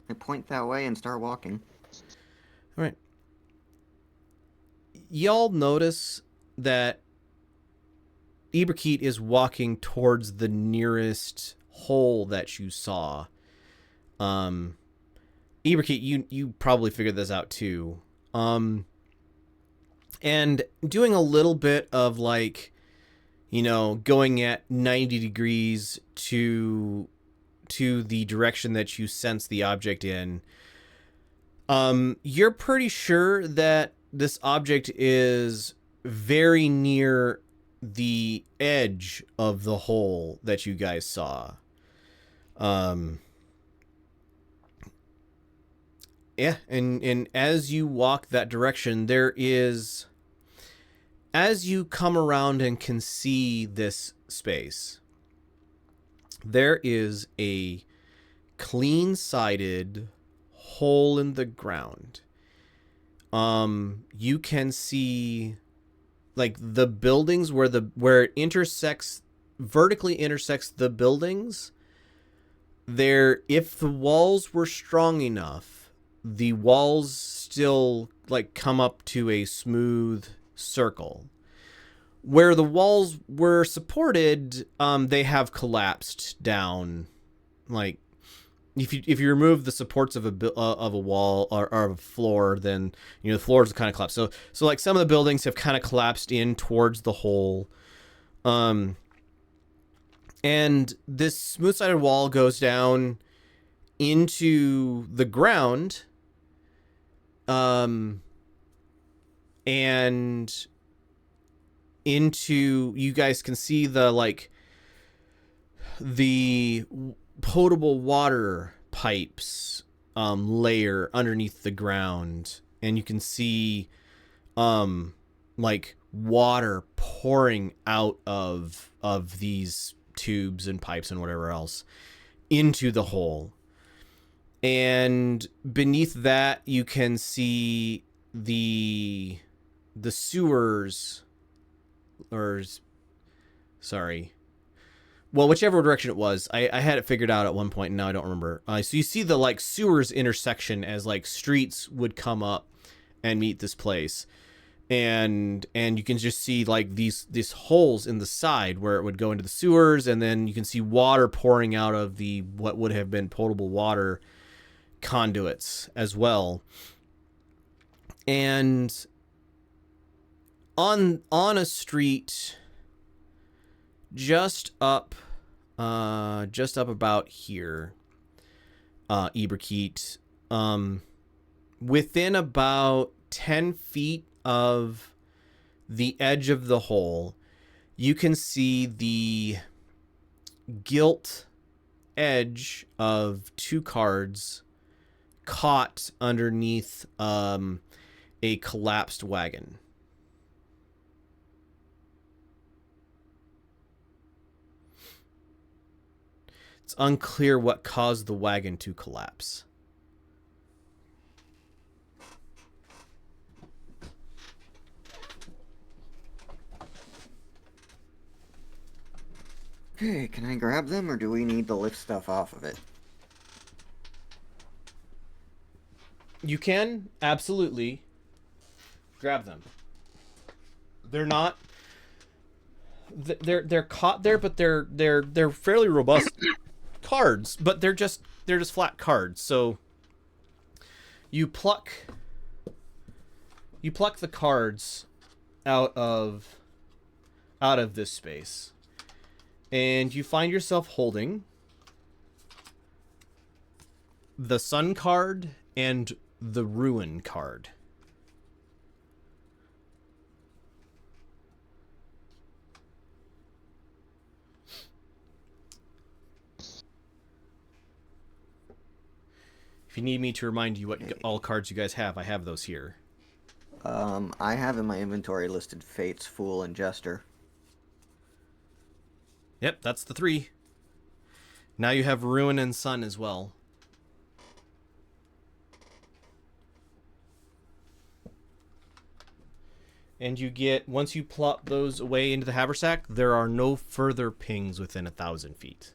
I point that way and start walking.
All right. Y'all notice that Iberkeet is walking towards the nearest hole that you saw. Iberkeet, you probably figured this out too. And doing a little bit of like, going at 90 degrees to the direction that you sense the object in. You're pretty sure that this object is very near the edge of the hole that you guys saw. Yeah, and as you walk that direction, there is, as you come around and can see this space, there is a clean-sided hole in the ground. You can see like the buildings where it intersects, vertically intersects the buildings. There, if the walls were strong enough, the walls still like come up to a smooth circle. Where the walls were supported, they have collapsed down. Like if you remove the supports of a wall or a floor, then the floors kind of collapse. So like some of the buildings have kind of collapsed in towards the hole. And this smooth-sided wall goes down into the ground. And into, you guys can see the potable water pipes layer underneath the ground, and you can see water pouring out of these tubes and pipes and whatever else into the hole. And beneath that you can see the sewers, or sorry, well, whichever direction it was, I had it figured out at one point and now I don't remember. So you see the sewers intersection as streets would come up and meet this place, and you can just see these holes in the side where it would go into the sewers, and then you can see water pouring out of the what would have been potable water conduits as well. And on a street just up about here, Iberkeet, within about 10 feet of the edge of the hole, you can see the gilt edge of 2 cards caught underneath a collapsed wagon. It's unclear what caused the wagon to collapse.
Okay, can I grab them, or do we need to lift stuff off of it?
You can absolutely grab them. They're not. They're caught there, but they're fairly robust cards. But they're just flat cards. So you pluck the cards out of this space, and you find yourself holding the Sun card and the Ruin card. If you need me to remind you what all cards you guys have, I have those here.
I have in my inventory listed Fates, Fool, and Jester.
Yep, that's the 3. Now you have Ruin and Sun as well. And you get, once you plop those away into the haversack, there are no further pings within 1,000 feet.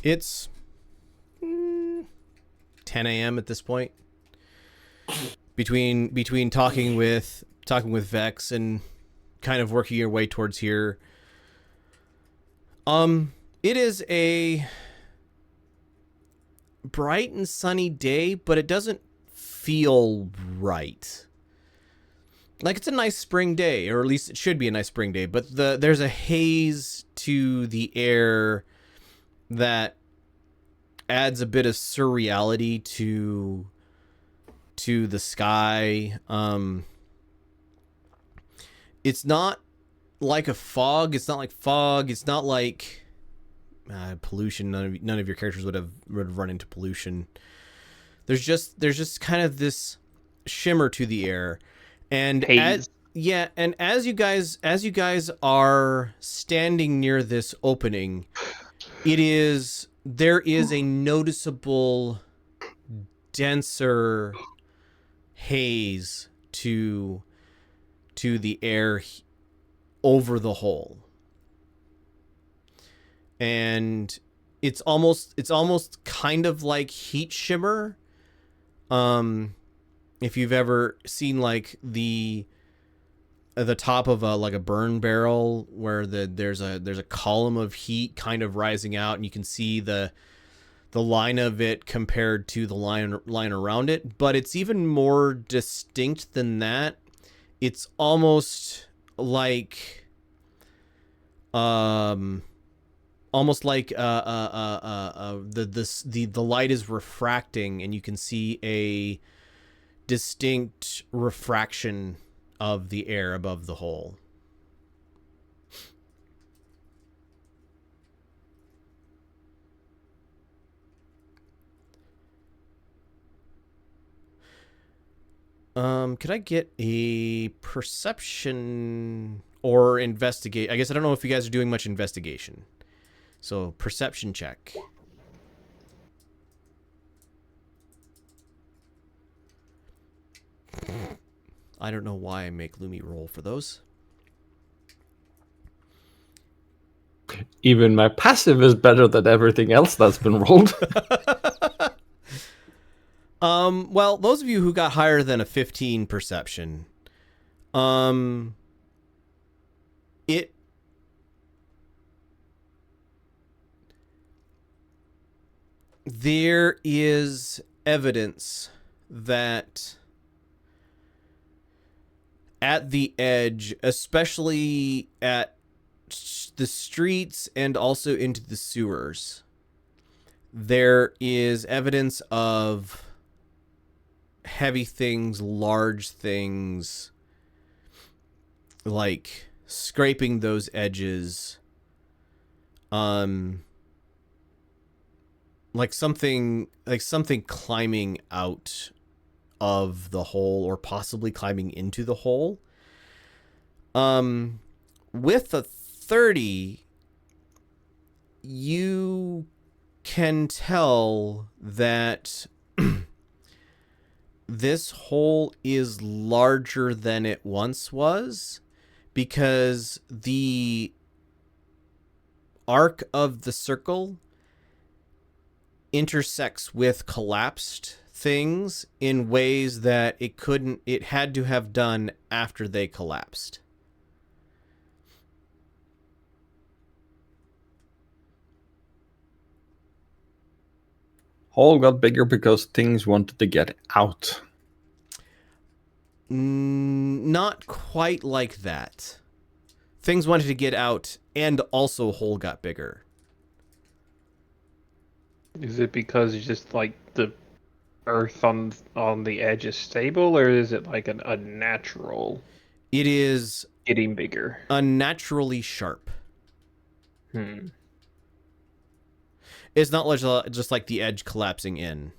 It's 10 a.m. at this point. Between talking with Vex and kind of working your way towards here. It is a bright and sunny day, but it doesn't feel right. Like it's a nice spring day, or at least it should be a nice spring day, but there's a haze to the air that adds a bit of surreality to the sky. It's not like a fog. It's not like fog. It's not like pollution. None of your characters would have run into pollution. There's just kind of this shimmer to the air, and
Haze.
as you guys are standing near this opening, there is a noticeable denser haze to the air over the hole, and it's almost kind of like heat shimmer. If you've ever seen like the top of a burn barrel where there's a column of heat kind of rising out, and you can see the line of it compared to the line around it, but it's even more distinct than that. It's almost like the light is refracting, and you can see a distinct refraction of the air above the hole. Could I get a perception or investigate? I guess I don't know if you guys are doing much investigation. So, perception check. I don't know why I make Lumi roll for those.
Even my passive is better than everything else that's been rolled.
Well, those of you who got higher than a 15 perception, there is evidence that at the edge, especially at the streets and also into the sewers, there is evidence of heavy things, large things, like scraping those edges, like something climbing out of the hole, or possibly climbing into the hole. With a 30, you can tell that this hole is larger than it once was, because the arc of the circle intersects with collapsed things in ways that it had to have done after they collapsed.
Hole got bigger because things wanted to get out.
Not quite like that. Things wanted to get out, and also hole got bigger.
Is it because it's just like the earth on the edge is stable, or is it like a natural
It is
getting bigger?
unnaturally sharp.
Hmm.
It's not just like the edge collapsing in.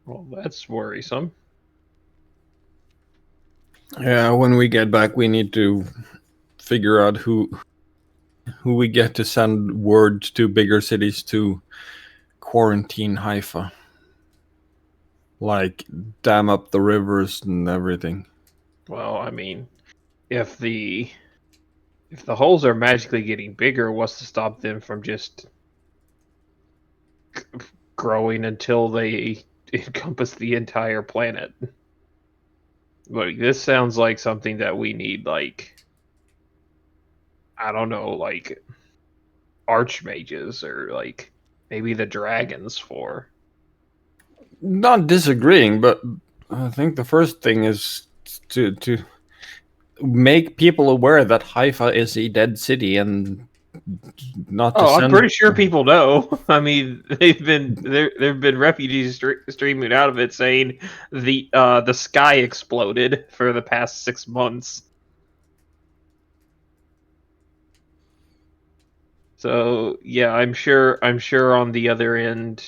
Well, that's worrisome.
Yeah, when we get back, we need to figure out who we get to send word to bigger cities to quarantine Haifa. Like, dam up the rivers and everything.
Well, I mean, if the If the holes are magically getting bigger, what's to stop them from just growing until they encompass the entire planet? Like, this sounds like something that we need, like, I don't know, like archmages or like maybe the dragons for.
Not disagreeing, but I think the first thing is to make people aware that Haifa is a dead city and not to
Oh, I'm
send.
pretty sure people know. I mean, there've been refugees streaming out of it saying the sky exploded for the past 6 months. So yeah, I'm sure on the other end,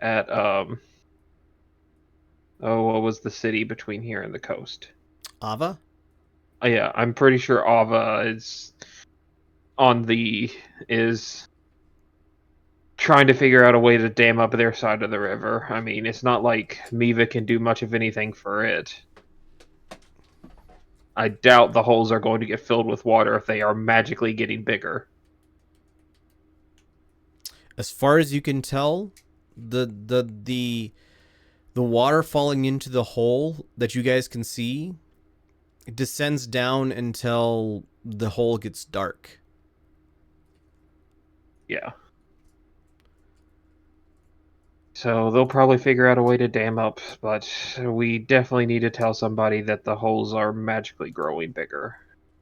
at what was the city between here and the coast?
Ava?
Oh, yeah, I'm pretty sure Ava is trying to figure out a way to dam up their side of the river. I mean, it's not like Miiva can do much of anything for it. I doubt the holes are going to get filled with water if they are magically getting bigger.
As far as you can tell, the water falling into the hole that you guys can see, it descends down until the hole gets dark.
Yeah. So they'll probably figure out a way to dam up, but we definitely need to tell somebody that the holes are magically growing bigger.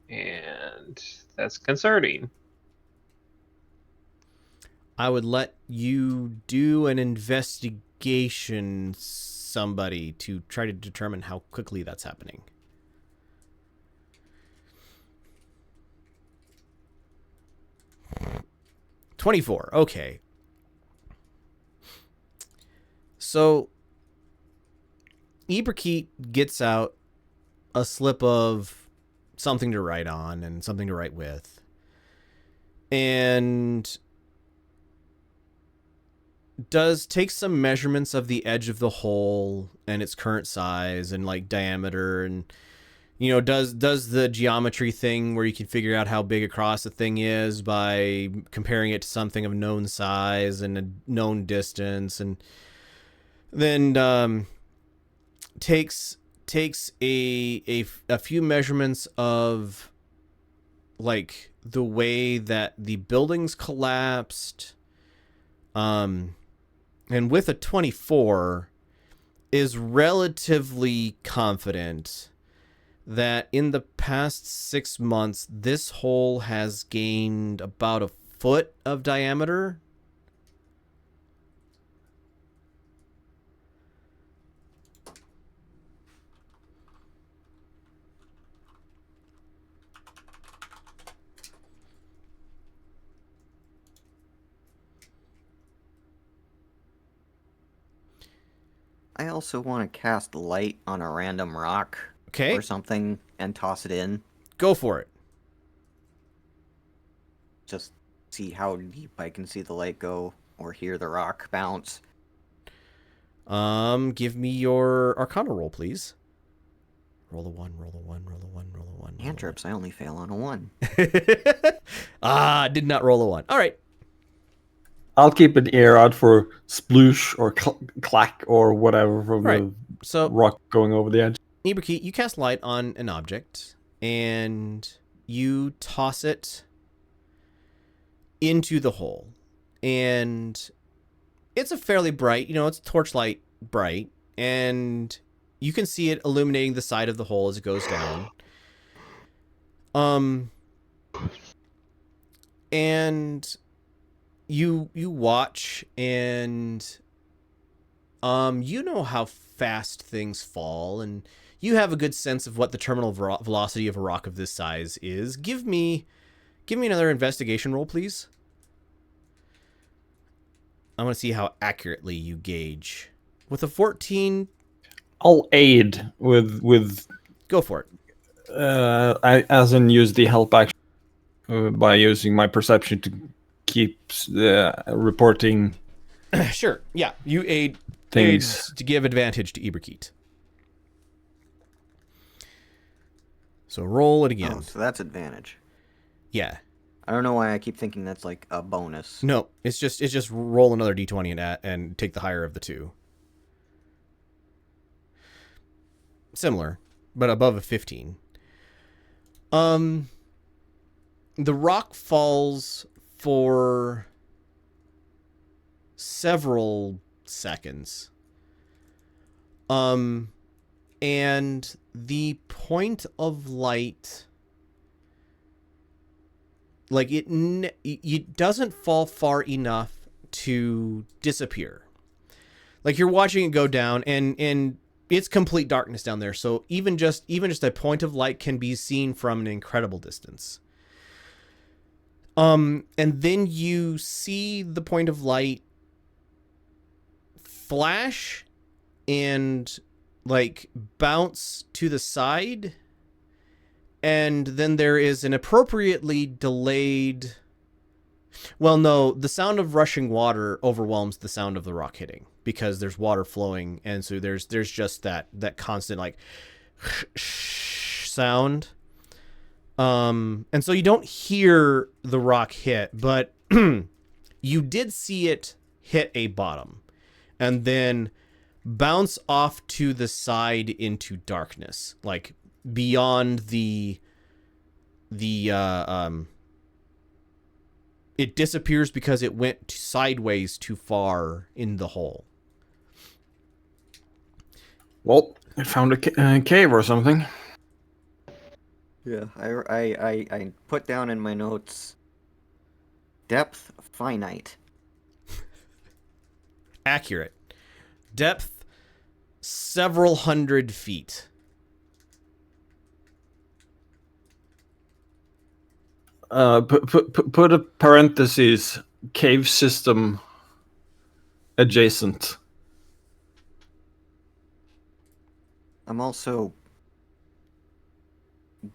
And that's concerning.
I would let you do an investigation, somebody, to try to determine how quickly that's happening. $24. Okay. So Iberkeet gets out a slip of something to write on and something to write with. And does take some measurements of the edge of the hole and its current size and like diameter, and does the geometry thing where you can figure out how big across the thing is by comparing it to something of known size and a known distance, and then takes a few measurements of like the way that the buildings collapsed, and with a 24 is relatively confident that in the past 6 months this hole has gained about a foot of diameter.
I also want to cast light on a random rock
Okay,
or something and toss it in.
go for it.
Just see how deep I can see the light go or hear the rock bounce.
Give me your Arcana roll, please. Roll a 1, roll a 1, roll a 1, roll a 1.
Cantrips, I only fail on a 1.
Did not roll a 1. All right.
I'll keep an ear out for sploosh or clack or whatever from
Right.
the
So
rock going over the edge.
Iberkeet, you cast light on an object and you toss it into the hole. And it's a fairly bright, it's torchlight bright, and you can see it illuminating the side of the hole as it goes down. And you watch, and you know how fast things fall, and you have a good sense of what the terminal velocity of a rock of this size is. Give me another investigation roll, please. I want to see how accurately you gauge. With a 14,
I'll aid with
go for it.
I as in use the help action by using my perception to keep reporting
Sure. Yeah, you aid
things.
to give advantage to Iberkeet. So roll it
Oh,
again.
so that's advantage.
Yeah.
I don't know why I keep thinking that's like a bonus.
No, it's just roll another d20 and take the higher of the two. Similar, but above a 15. The rock falls for several seconds. And the point of light, like it doesn't fall far enough to disappear. Like you're watching it go down, and it's complete darkness down there. So even just a point of light can be seen from an incredible distance. And then you see the point of light flash and like bounce to the side, and then there is an appropriately delayed. Well, no, the sound of rushing water overwhelms the sound of the rock hitting because there's water flowing, and so there's just that constant like sound. And so you don't hear the rock hit, but you did see it hit a bottom and then bounce off to the side into darkness, like beyond the it disappears because it went sideways too far in the hole.
Well, I found a cave or something.
Yeah, I put down in my notes, depth finite.
Accurate. Depth several hundred feet.
Put a parentheses, cave system adjacent.
I'm also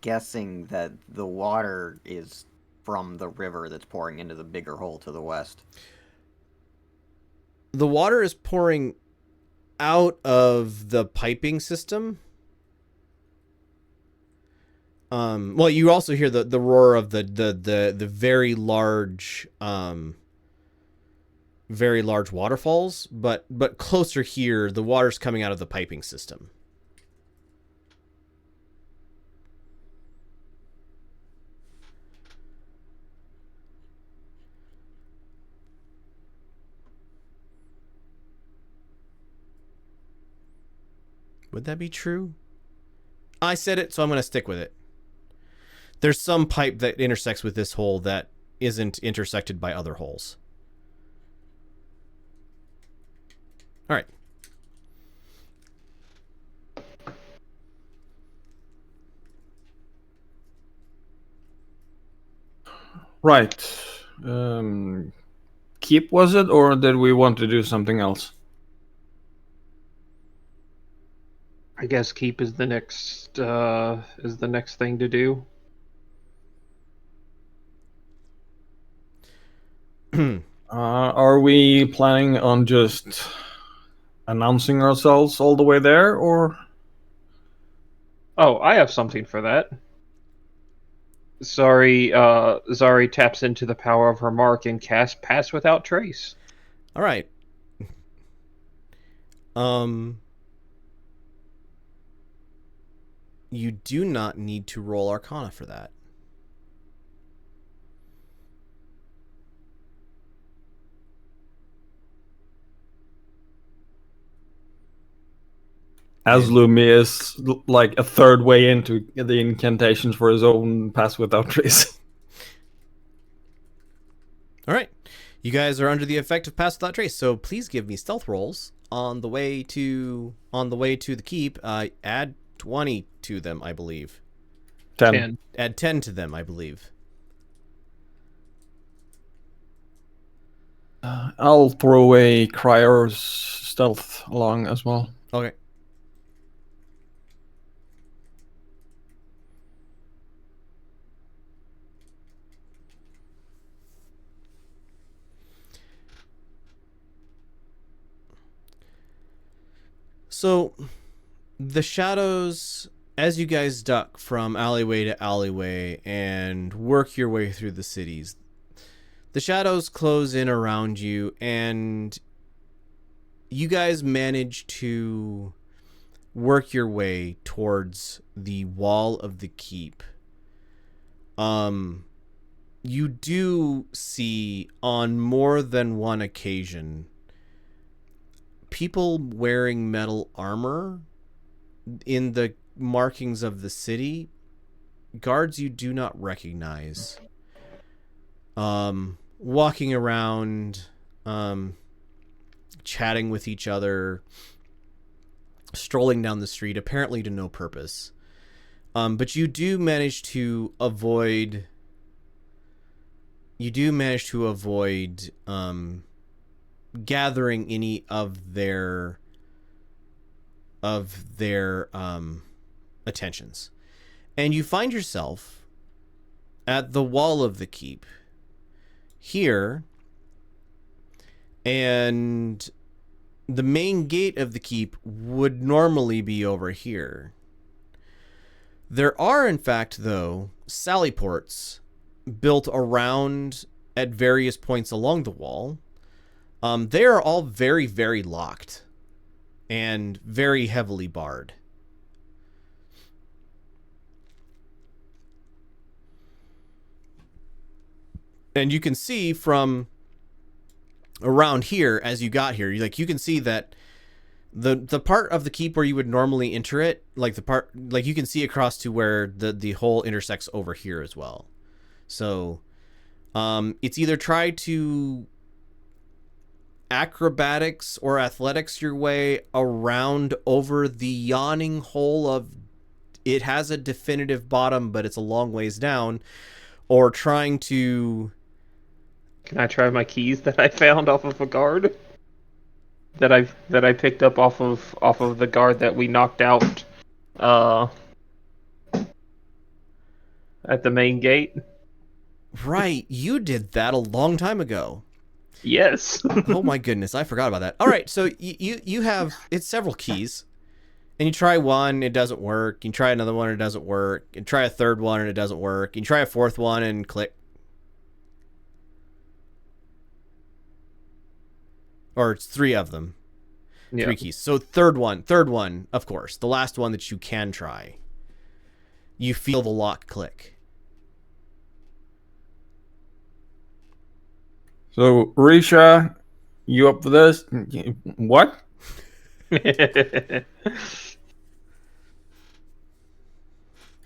guessing that the water is from the river that's pouring into the bigger hole to the west.
The water is pouring out of the piping system. Well, you also hear the roar of the very large waterfalls, but closer here, the water's coming out of the piping system. Would that be true? I said it, so I'm going to stick with it. There's some pipe that intersects with this hole that isn't intersected by other holes. All right.
Right. Keep was it, or did we want to do something else?
I guess keep is the next thing to do.
Are we planning on just announcing ourselves all the way there, or?
Oh, I have something for that. Zari taps into the power of her mark and casts Pass Without Trace.
All right. You do not need to roll Arcana for that.
As Lumi is like a third way into the incantations for his own Pass Without Trace.
All right. You guys are under the effect of Pass Without Trace, so please give me stealth rolls on the way to the keep. Add 20 to them, I believe.
10.
Add 10 to them, I believe.
I'll throw a Cryer's stealth along as well.
Okay. So, the shadows as you guys duck from alleyway to alleyway and work your way through the cities, the shadows close in around you, and you guys manage to work your way towards the wall of the keep. You do see on more than one occasion people wearing metal armor in the markings of the city, guards you do not recognize, walking around, chatting with each other, strolling down the street, apparently to no purpose. But you do manage to avoid gathering any of their attentions. And you find yourself at the wall of the keep here, and the main gate of the keep would normally be over here. There are, in fact, though, sally ports built around at various points along the wall. They are all very, very locked and very heavily barred. And you can see from around here, as you got here, you can see that the part of the keep where you would normally enter it, you can see across to where the hole intersects over here as well. So it's either try to acrobatics or athletics your way around over the yawning hole of it has a definitive bottom, but it's a long ways down, or trying to...
Can I try my keys that I found off of a guard? That I picked up off of the guard that we knocked out at the main gate?
Right, you did that a long time ago.
Yes.
Oh my goodness, I forgot about that. All right, so you have, it's several keys, and you try one, it doesn't work. You try another one, it doesn't work. You try a third one, and it doesn't work. You try a fourth one, and click. Or it's three of them.
Yeah.
3 keys. So third one, of course, the last one that you can try. You feel the lock click.
So, Risha, you up for this? What?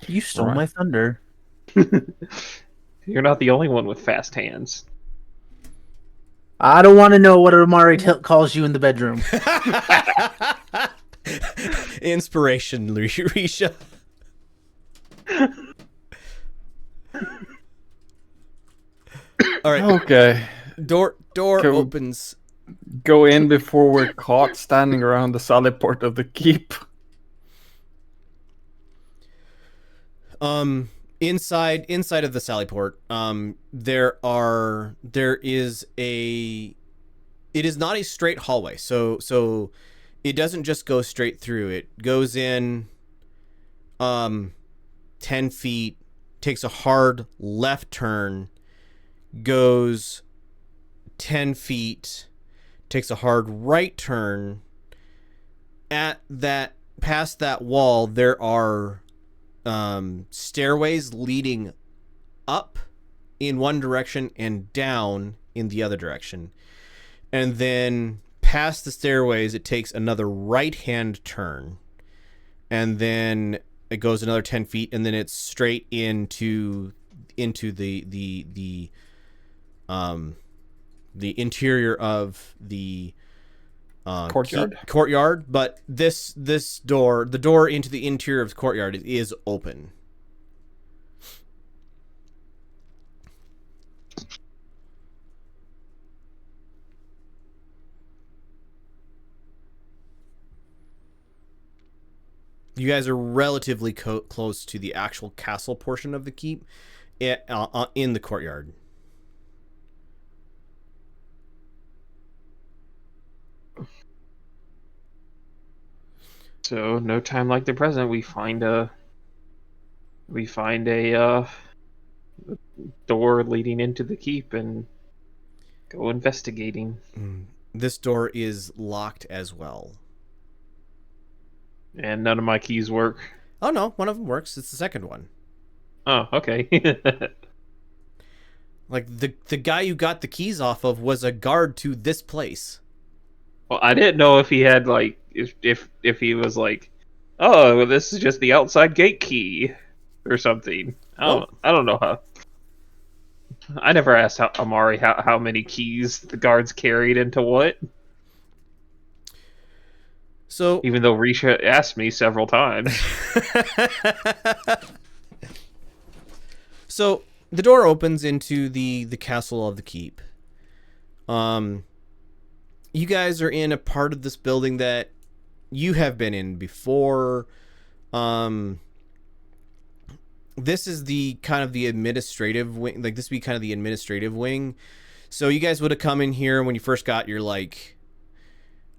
You stole
Right.
my thunder.
You're not the only one with fast hands.
I don't want to know what Amari calls you in the bedroom.
Inspiration, Risha. All right.
Okay.
Door
Can we-
opens.
Go in before we're caught standing around the sally port of the keep.
Inside of the sally port, it is not a straight hallway. So it doesn't just go straight through. It goes in 10 feet, takes a hard left turn, goes 10 feet, takes a hard right turn. Past that wall, there are stairways leading up in one direction and down in the other direction. And then past the stairways, it takes another right-hand turn. And then it goes another 10 feet, and then it's straight into the interior of the
Courtyard?
courtyard. But this door, the door into the interior of the courtyard, is open. You guys are relatively close to the actual castle portion of the keep, in the courtyard.
So, no time like the present, we find a we find a door leading into the keep and go investigating.
This door is locked as well.
And none of my keys work.
Oh no, one of them works. It's the second one.
Oh, okay.
Like the guy you got the keys off of was a guard to this place.
Well, I didn't know if he had like if he was like, oh, well, this is just the outside gate key or something. I don't know how. I never asked Amari how many keys the guards carried into what.
So
Even though Risha asked me several times.
So the door opens into the castle of the keep. You guys are in a part of this building that you have been in before. This is the kind of the administrative wing. Like this would be kind of the administrative wing. So you guys would have come in here when you first got your like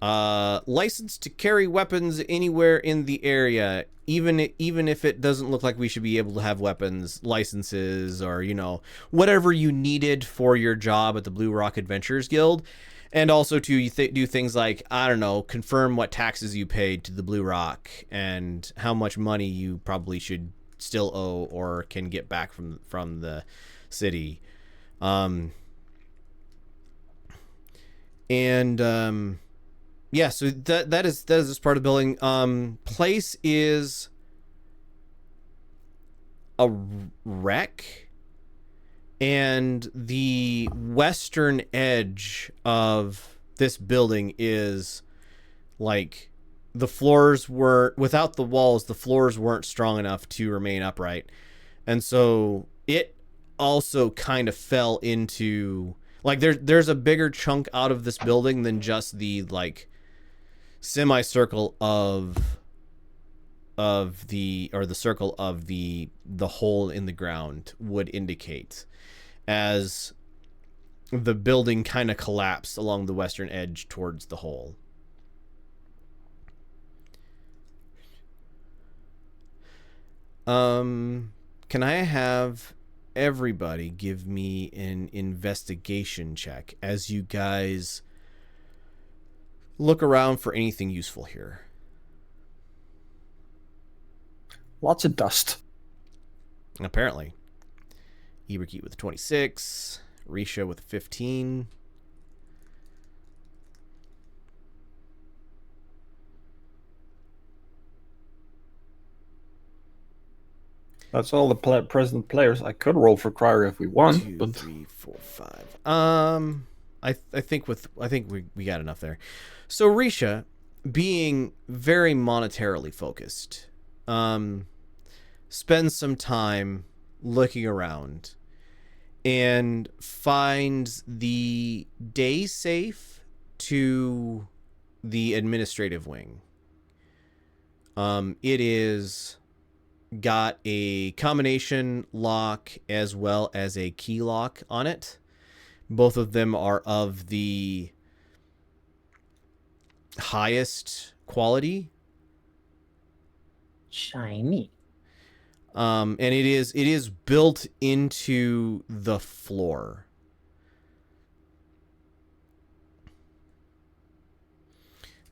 license to carry weapons anywhere in the area, even if it doesn't look like we should be able to have weapons licenses, or you know, whatever you needed for your job at the Blue Rock Adventurers Guild. And also to do things like, I don't know, confirm what taxes you paid to the Blue Rock and how much money you probably should still owe or can get back from the city. Yeah, so that is this part of the building. Place is a wreck, and the western edge of this building is like the floors were without the walls. The floors weren't strong enough to remain upright, and so it also kind of fell into like there's a bigger chunk out of this building than just the like semicircle of the circle of the hole in the ground would indicate, as the building kind of collapsed along the western edge towards the hole. Can I have everybody give me an investigation check as you guys look around for anything useful here?
Lots of dust.
Apparently. Iberkeet with a 26. Risha with a 15.
That's all the present players. I could roll for Crier if we want.
2,
But
3, 4, 5. I think we got enough there. So Risha, being very monetarily focused, spends some time looking around and finds the day safe to the administrative wing. It is got a combination lock as well as a key lock on it. Both of them are of the highest quality.
Shiny.
And it is built into the floor.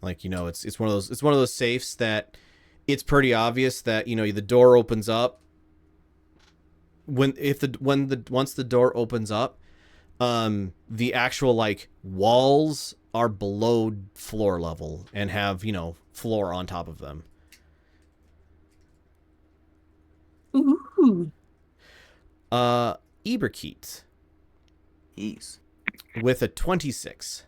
Like, you know, it's one of those safes that it's pretty obvious that, you know, the door opens up. Once the door opens up, the actual like walls are below floor level and have, you know, floor on top of them.
Ooh.
Iberkeet
Jeez.
with a 26.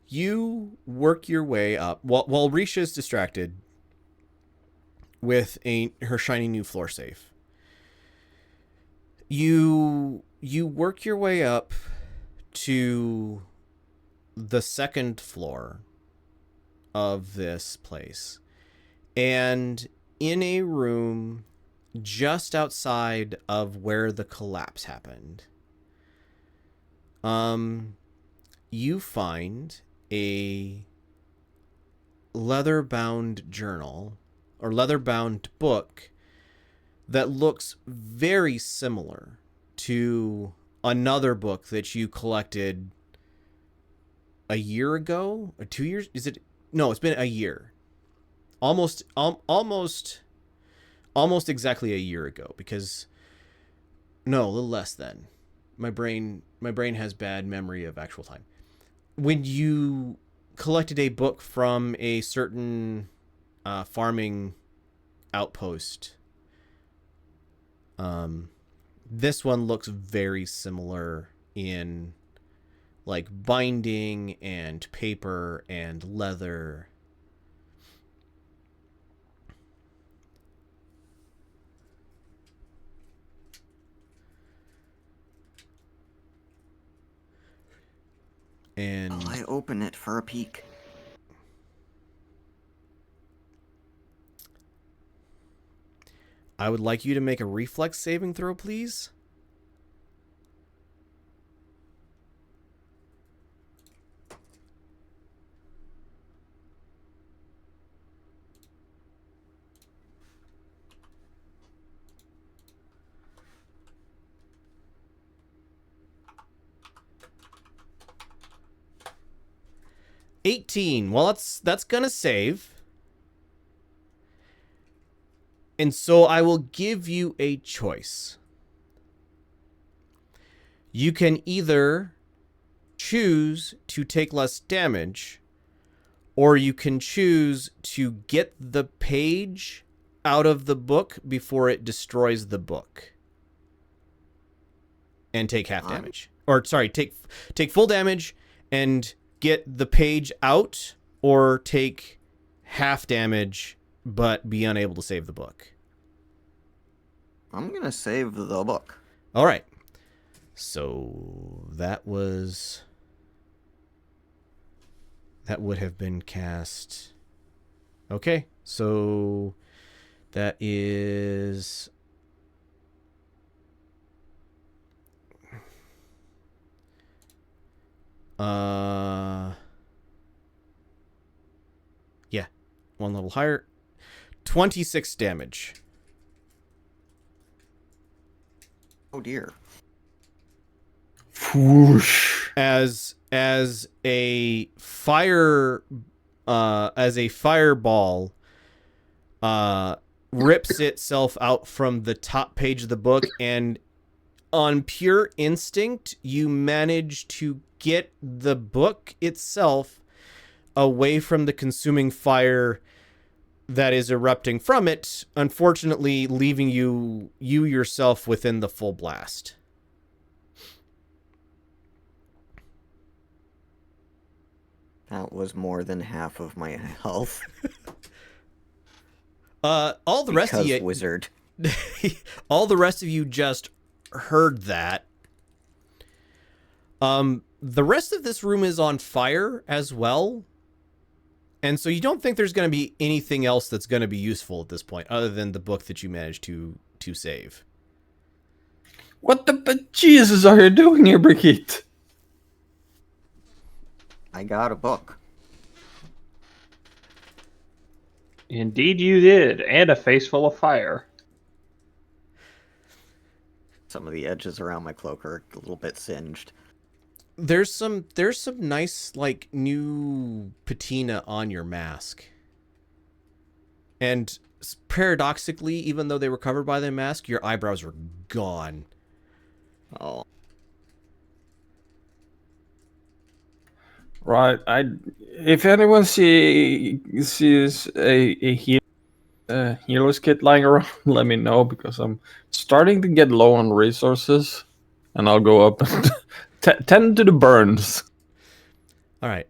You work your way up while Risha's distracted with her shiny new floor safe. You work your way up to the second floor of this place, and in a room just outside of where the collapse happened, you find a leather-bound journal or leather-bound book that looks very similar to another book that you collected a year ago or 2 years. Is it? No, it's been a year. Almost exactly a year ago, because no, a little less than. My brain has bad memory of actual time. When you collected a book from a certain farming outpost, this one looks very similar in like binding and paper and leather. And
Will I open it for a peek?
I would like you to make a reflex saving throw, please. $18. Well, that's gonna save. And so I will give you a choice. You can either choose to take less damage, or you can choose to get the page out of the book before it destroys the book and take half damage. Or sorry, take full damage and get the page out, or take half damage but be unable to save the book.
I'm gonna save the book.
All right. So that would have been cast. Okay. So that is yeah, one level higher. 26 damage.
Oh dear.
Whoosh.
As a fireball rips itself out from the top page of the book, and on pure instinct you manage to get the book itself away from the consuming fire that is erupting from it, unfortunately leaving you yourself within the full blast.
That was more than half of my health.
All the rest of you,
wizard.
all the rest of you just heard that. The rest of this room is on fire as well. And so you don't think there's going to be anything else that's going to be useful at this point, other than the book that you managed to save.
What the bejesus are you doing here, Brigitte?
I got a book.
Indeed you did, and a face full of fire.
Some of the edges around my cloak are a little bit singed.
There's some nice like new patina on your mask. And paradoxically, even though they were covered by the mask, your eyebrows are gone.
Oh.
Right. If anyone sees a healer's kit lying around, let me know, because I'm starting to get low on resources, and I'll go up and tend to the burns.
All right.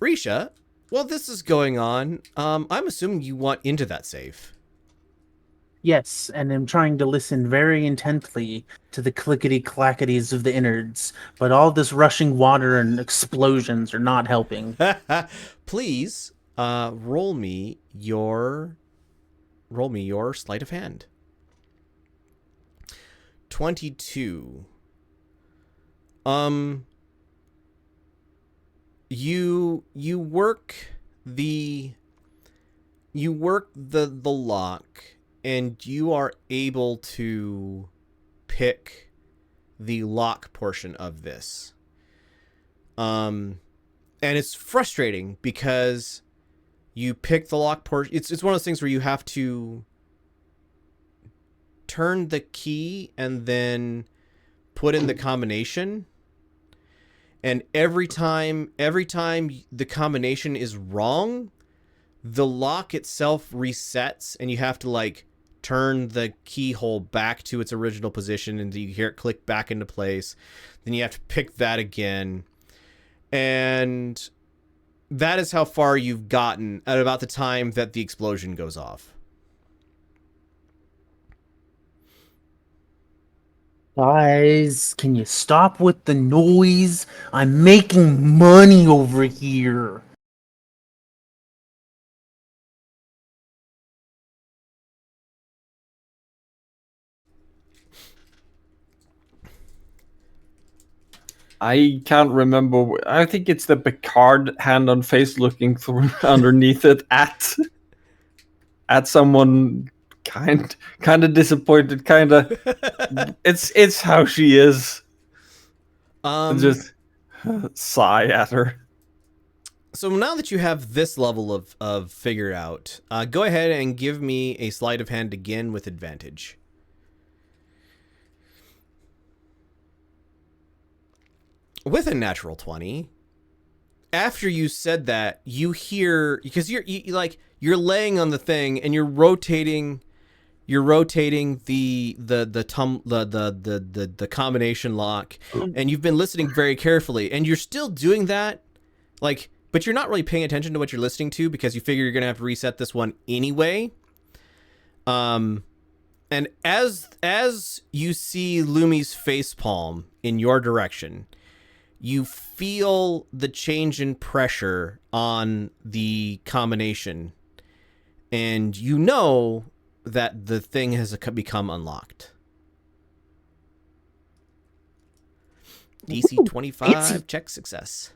Risha, while this is going on, I'm assuming you want into that safe.
Yes, and I'm trying to listen very intently to the clickety-clackities of the innards, but all this rushing water and explosions are not helping.
Please, roll me your sleight of hand. 22. You work you work the lock, and you are able to pick the lock portion of this. And it's frustrating because you pick the lock portion. It's one of those things where you have to turn the key and then put in the combination. And every time the combination is wrong, the lock itself resets, and you have to like turn the keyhole back to its original position, and you hear it click back into place. Then you have to pick that again. And that is how far you've gotten at about the time that the explosion goes off.
Guys, can you stop with the noise? I'm making money over here.
I can't remember. I think it's the Picard hand on face looking through underneath it at someone kind of disappointed, kind of. It's how she is. Just sigh at her.
So now that you have this level of figured out, go ahead and give me a sleight of hand again with advantage. With a natural 20, after you said that, you hear, because you're laying on the thing and you're rotating the combination lock, and you've been listening very carefully, and you're still doing that, like, but you're not really paying attention to what you're listening to because you figure you're gonna have to reset this one anyway. And as you see Lumi's facepalm in your direction, you feel the change in pressure on the combination, and you know that the thing has become unlocked. DC 25, check success.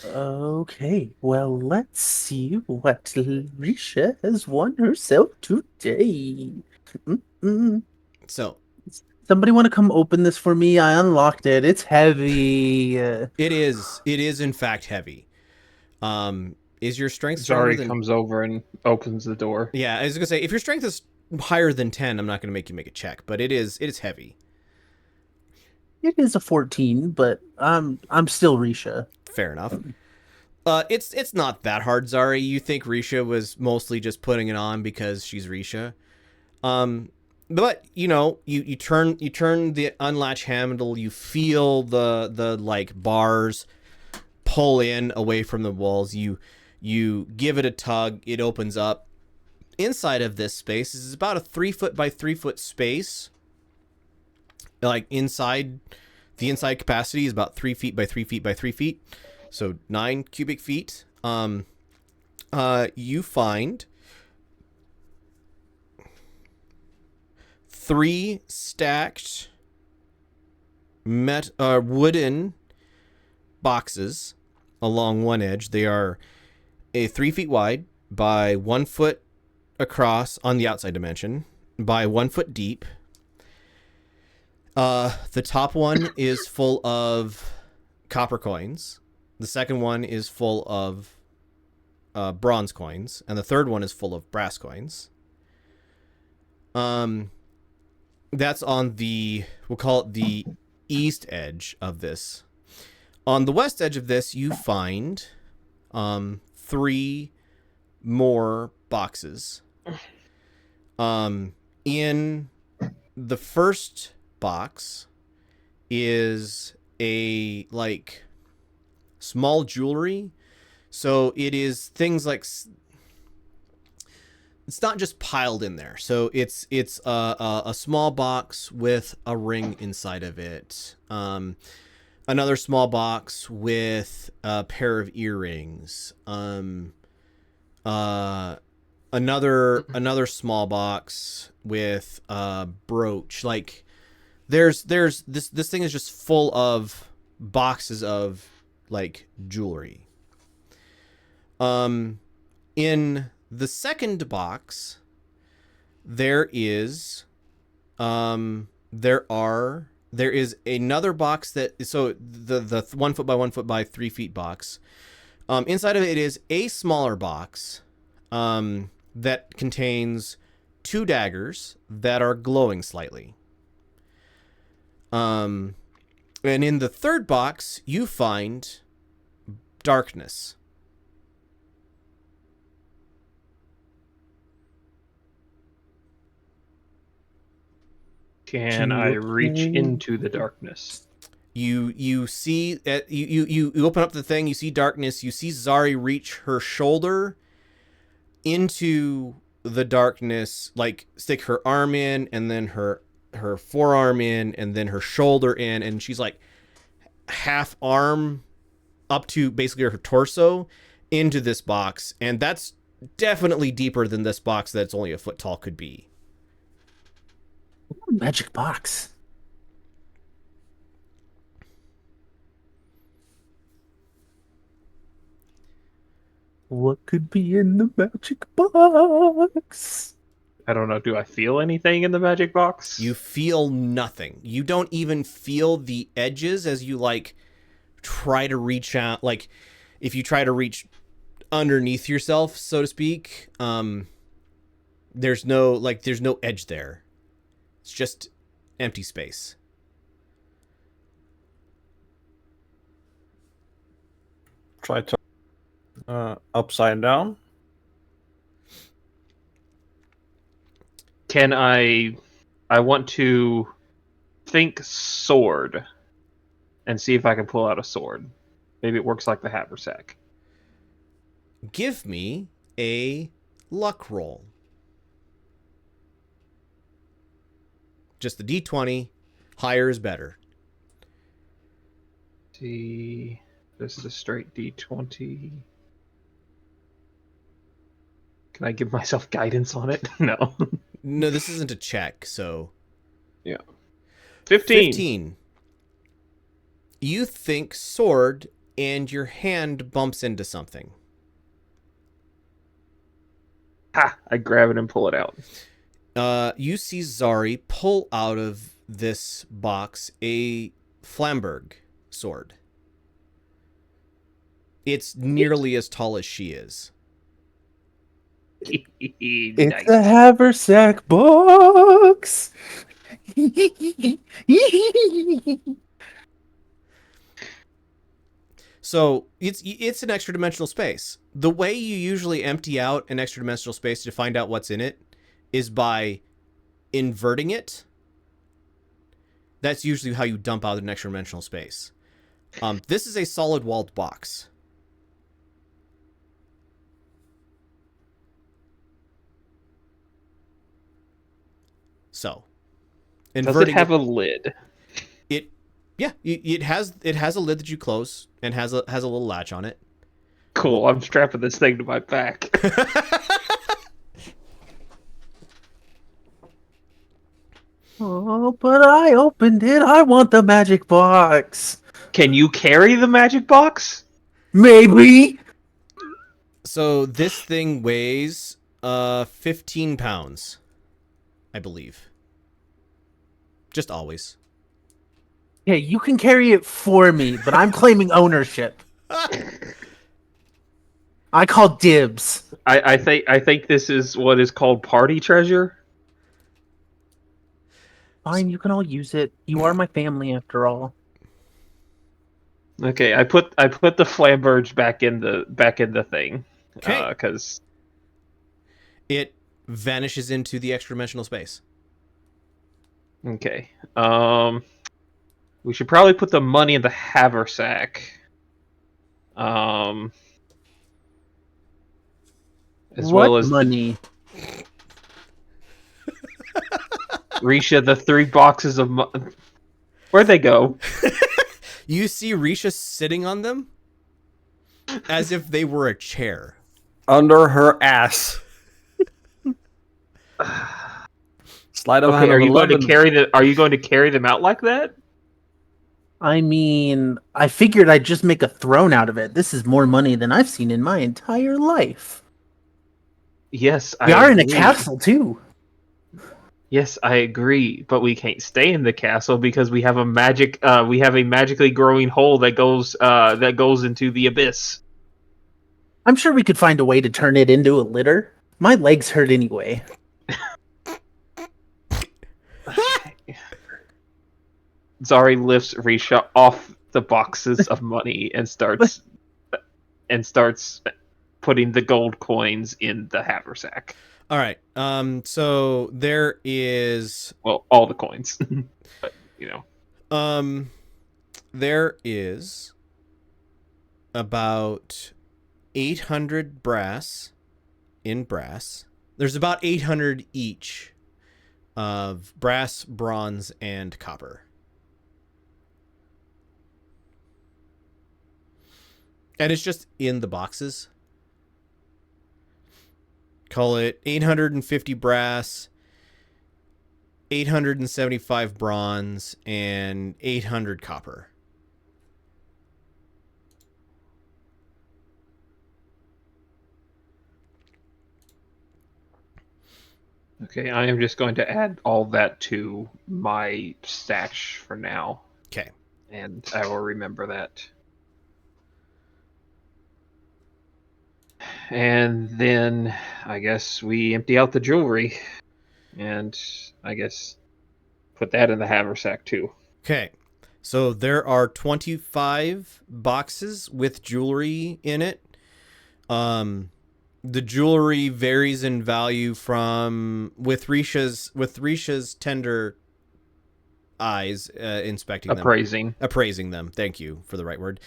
Okay, well, let's see what Risha has won herself today.
So,
somebody want to come open this for me? I unlocked it. It's heavy.
it is in fact heavy. Is your strength
Zari comes over and opens the door.
Yeah, I was gonna say, if your strength is higher than 10, I'm not gonna make you make a check, but it is heavy.
It is a 14, but I'm still Risha.
Fair enough. It's not that hard, Zari. You think Risha was mostly just putting it on because she's Risha. But you know, you turn the unlatch handle, you feel the like bars pull in away from the walls. You give it a tug, it opens up. Inside of this space is about a 3 foot by 3 foot space. Like inside, the inside capacity is about 3 feet by 3 feet by 3 feet. So 9 cubic feet. You find 3 stacked wooden boxes along one edge. They are 3 feet wide by 1 foot across on the outside dimension by 1 foot deep. The top one is full of copper coins. The second one is full of bronze coins, and the third one is full of brass coins. That's on the, we'll call it the east edge of this. On the west edge of this, you find 3 more boxes. In the first box is a like small jewelry. So it is things like, it's not just piled in there. So it's a small box with a ring inside of it. Another small box with a pair of earrings. Another small box with a brooch. Like there's this thing is just full of boxes of like jewelry. In the second box, there is another box that, so the 1 foot by 1 foot by 3 feet box. Inside of it is a smaller box that contains 2 daggers that are glowing slightly. And in the third box, you find darkness.
Can I reach into the darkness?
You see you open up the thing, you see darkness, you see Zari reach her shoulder into the darkness, like stick her arm in, and then her forearm in, and then her shoulder in, and she's like half arm up to basically her torso into this box, and that's definitely deeper than this box that's only a foot tall could be.
Magic box. What could be in the magic box?
I don't know. Do I feel anything in the magic box?
You feel nothing. You don't even feel the edges as you like try to reach out. Like if you try to reach underneath yourself, so to speak, there's no edge there. It's just empty space.
Try to upside down.
Can I want to think sword and see if I can pull out a sword. Maybe it works like the haversack.
Give me a luck roll. Just the D20. Higher is better.
See, this is a straight D20. Can I give myself guidance on it? No.
No, this isn't a check, so...
Yeah.
15.
You think sword, and your hand bumps into something.
Ha! I grab it and pull it out.
You see Zari pull out of this box a Flamberg sword. It's nearly as tall as she is.
It's a haversack box.
So it's an extra dimensional space. The way you usually empty out an extra dimensional space to find out what's in it is by inverting it. That's usually how you dump out an extra dimensional space. This is a solid walled box. So,
does it have a lid?
It has a lid that you close and has a little latch on it.
Cool. I'm strapping this thing to my back.
Oh, but I opened it. I want the magic box.
Can you carry the magic box?
Maybe.
So this thing weighs 15 pounds, I believe. Just always.
Yeah, you can carry it for me, but I'm claiming ownership. I call dibs.
I think this is what is called party treasure.
Fine, you can all use it. You are my family after all.
Okay, I put the flamberge back in the thing.
Okay.
Because
it vanishes into the extra dimensional space.
Okay. We should probably put the money in the haversack. As
What
well as
money?
Risha, the 3 boxes of where'd they go?
You see Risha sitting on them as if they were a chair.
Under her ass. Slide of
Okay,
hand
are
of
you
11.
going to carry them out like that?
I mean, I figured I'd just make a throne out of it. This is more money than I've seen in my entire life.
Yes,
We
I
are in a
agree.
castle, too.
Yes, I agree, but we can't stay in the castle because we have a magically growing hole that goes into the abyss.
I'm sure we could find a way to turn it into a litter. My legs hurt anyway.
Zari lifts Risha off the boxes of money and starts putting the gold coins in the haversack.
All right. So there is
Well, all the coins, but
there is about 800 brass in brass. There's about 800 each of brass, bronze, and copper. And it's just in the boxes. Call it 850 brass, 875 bronze, and 800 copper.
Okay, I am just going to add all that to my stash for now.
Okay.
And I will remember that. And then I guess we empty out the jewelry. And I guess put that in the haversack too.
Okay. So there are 25 boxes with jewelry in it. The jewelry varies in value from with Risha's tender eyes inspecting appraising them. Thank you for the right word.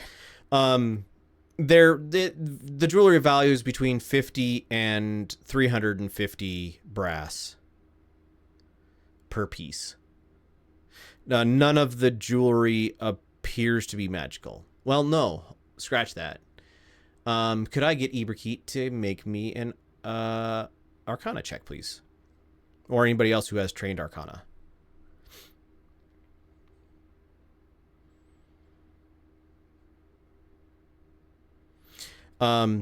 The jewelry value is between 50 and 350 brass per piece. Now, none of the jewelry appears to be magical. Well, no, scratch that. Could I get Iberkeet to make me an Arcana check, please? Or anybody else who has trained Arcana.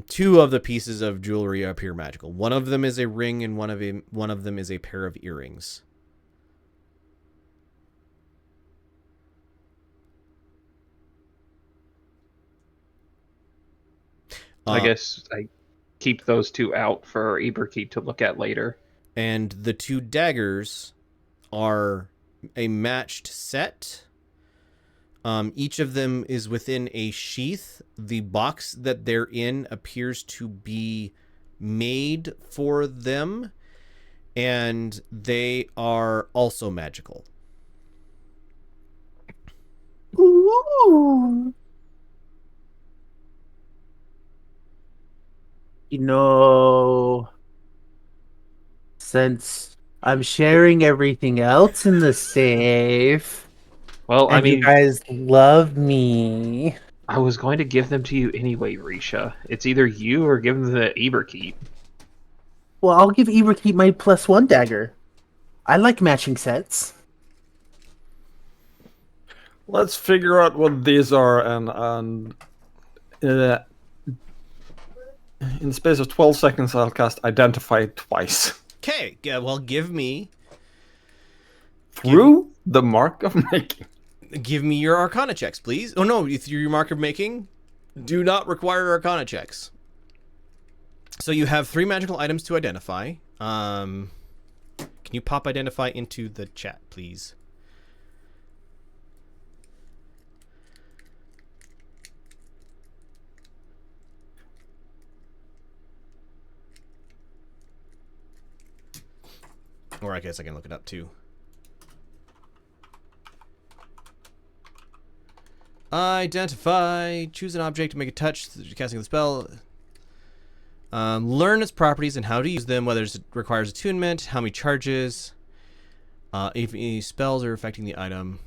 Two of the pieces of jewelry appear magical. One of them is a ring, and one of them is a pair of earrings.
I guess I keep those two out for Iberkeet to look at later.
And the two daggers are a matched set. Each of them is within a sheath. The box that they're in appears to be made for them, and they are also magical.
Ooh. You know, since I'm sharing everything else in the safe,
Well,
and you guys love me.
I was going to give them to you anyway, Risha. It's either you or give them to Iberkeet.
Well, I'll give Iberkeet my +1 dagger. I like matching sets.
Let's figure out what these are, and in the space of 12 seconds, I'll cast Identify twice.
Okay, yeah, well, give me
the mark of making.
Give me your Arcana checks, please. Oh no, through your mark of making, do not require Arcana checks. So you have 3 magical items to identify. Can you pop Identify into the chat, please? Or I guess I can look it up too. Identify. Choose an object to make a touch. Casting the spell. Learn its properties and how to use them, whether it requires attunement, how many charges, if any spells are affecting the item.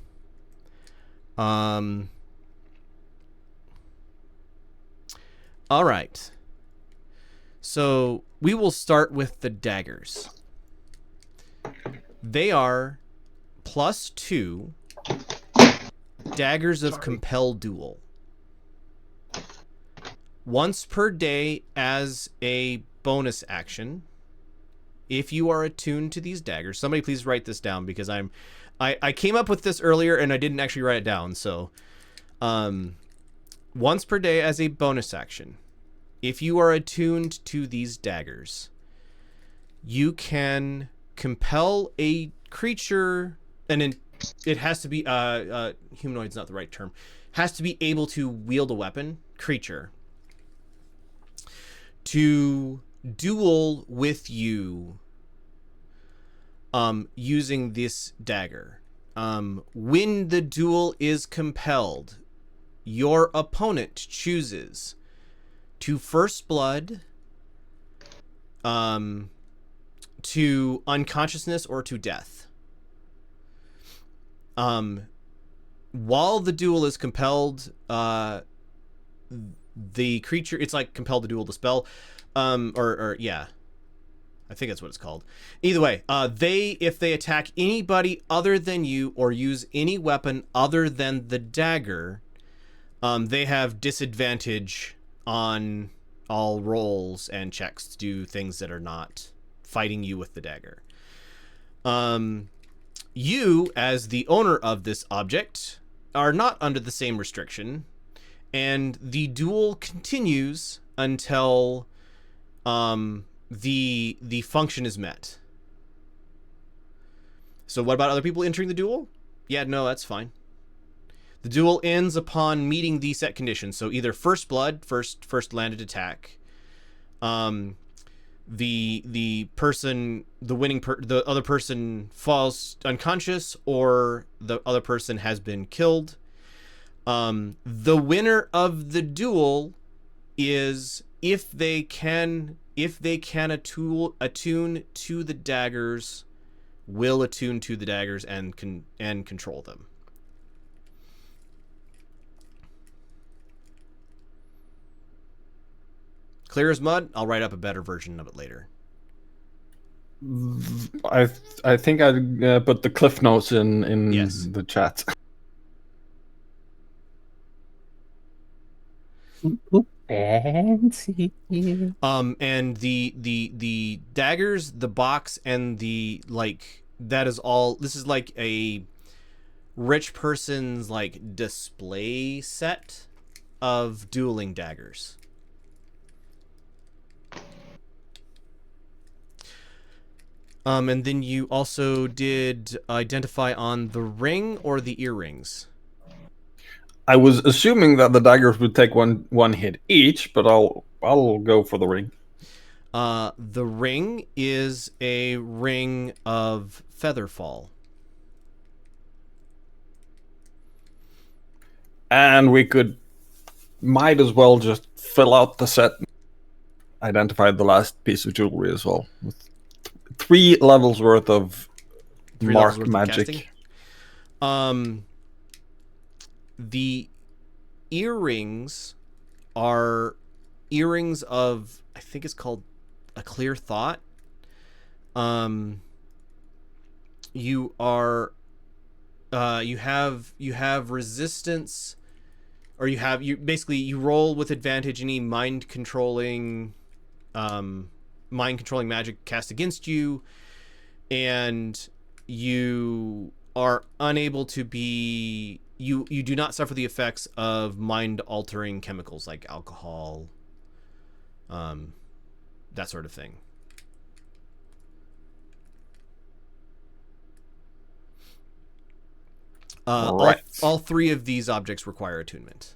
All right. So we will start with the daggers. They are +2 Daggers of Compel Duel. Once per day as a bonus action, if you are attuned to these daggers. Somebody please write this down, because I came up with this earlier and I didn't actually write it down. So once per day as a bonus action, if you are attuned to these daggers, you can compel a creature, and it has to be humanoid's not the right term, has to be able to wield a weapon, creature, to duel with you using this dagger. When the duel is compelled, your opponent chooses to first blood, to unconsciousness, or to death. While the duel is compelled, the creature, it's like compelled to duel the spell, or yeah, I think that's what it's called. Either way, if they attack anybody other than you or use any weapon other than the dagger, they have disadvantage on all rolls and checks to do things that are not fighting you with the dagger. You, as the owner of this object, are not under the same restriction, and the duel continues until the function is met. So what about other people entering the duel? Yeah, no, that's fine. The duel ends upon meeting the set conditions. So either first blood, first landed attack. The other person falls unconscious, or the other person has been killed. The winner of the duel is, if they can attune to the daggers, will attune to the daggers and control them. Clear as mud. I'll write up a better version of it later.
I think I put the cliff notes in
Yes.
the chat.
Fancy.
And the daggers, the box, and the that is all. This is like a rich person's display set of dueling daggers. And then you also did identify on the ring or the earrings.
I was assuming that the daggers would take one hit each, but I'll go for the ring.
The ring is a ring of Featherfall.
And we might as well just fill out the set. Identify the last piece of jewelry as well. With 3 levels worth of mark magic.
The earrings are earrings of, I think it's called a Clear Thought. You have resistance, or you roll with advantage any mind controlling magic cast against you, and you are unable to be you do not suffer the effects of mind altering chemicals like alcohol, that sort of thing.
Right.
All 3 of these objects require attunement.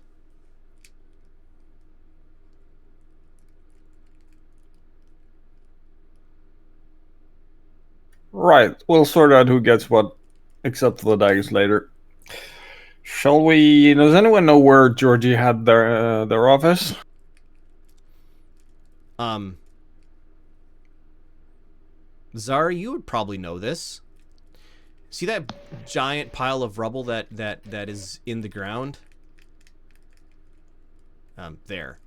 Right. We'll sort out who gets what, except for the daggers later. Shall we? Does anyone know where Georgie had their office?
Zara, you would probably know this. See that giant pile of rubble that is in the ground? There.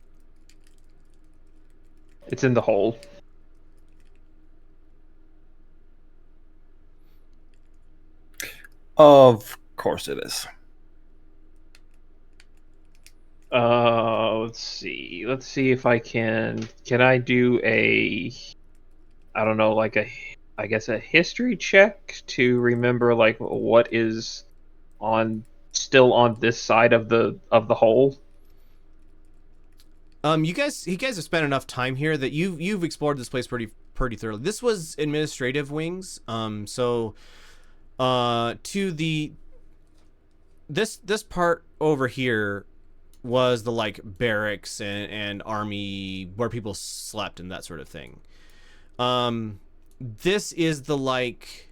It's in the hole.
Of course it is.
Let's see. Let's see if I can. Can I do a? I don't know, like I guess a history check to remember like what is on still on this side of the hole.
You guys have spent enough time here that you've explored this place pretty thoroughly. This was administrative wings. So to the this part over here was the like barracks and army where people slept and that sort of thing. This is the like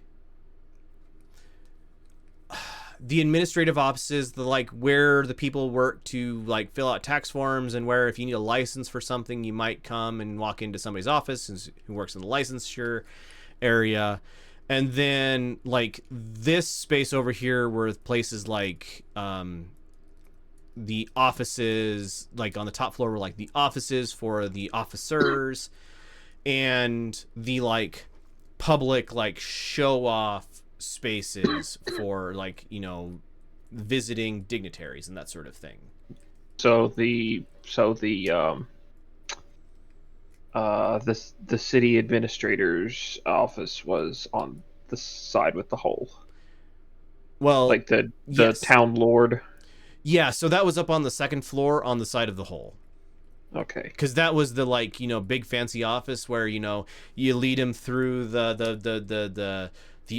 the administrative offices, the like where the people work to like fill out tax forms, and where if you need a license for something, you might come and walk into somebody's office who works in the licensure area. And then like this space over here were places like the offices, like on the top floor were like the offices for the officers, and the like public like show off spaces for like, you know, visiting dignitaries and that sort of thing.
So the city administrator's office was on the side with the hole.
Well,
Like the
yes.
town lord.
Yeah, so that was up on the second floor on the side of the hole.
Okay.
Because that was the like, you know, big fancy office where, you know, you lead them through the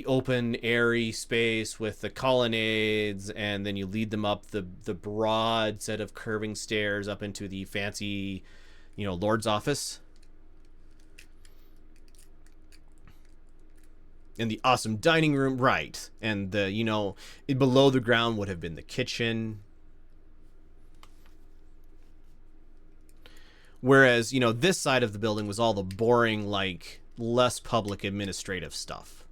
open airy space with the colonnades, and then you lead them up the broad set of curving stairs up into the fancy, you know, lord's office. And the awesome dining room, right? And the, you know, below the ground would have been the kitchen. Whereas, you know, this side of the building was all the boring, like, less public administrative stuff.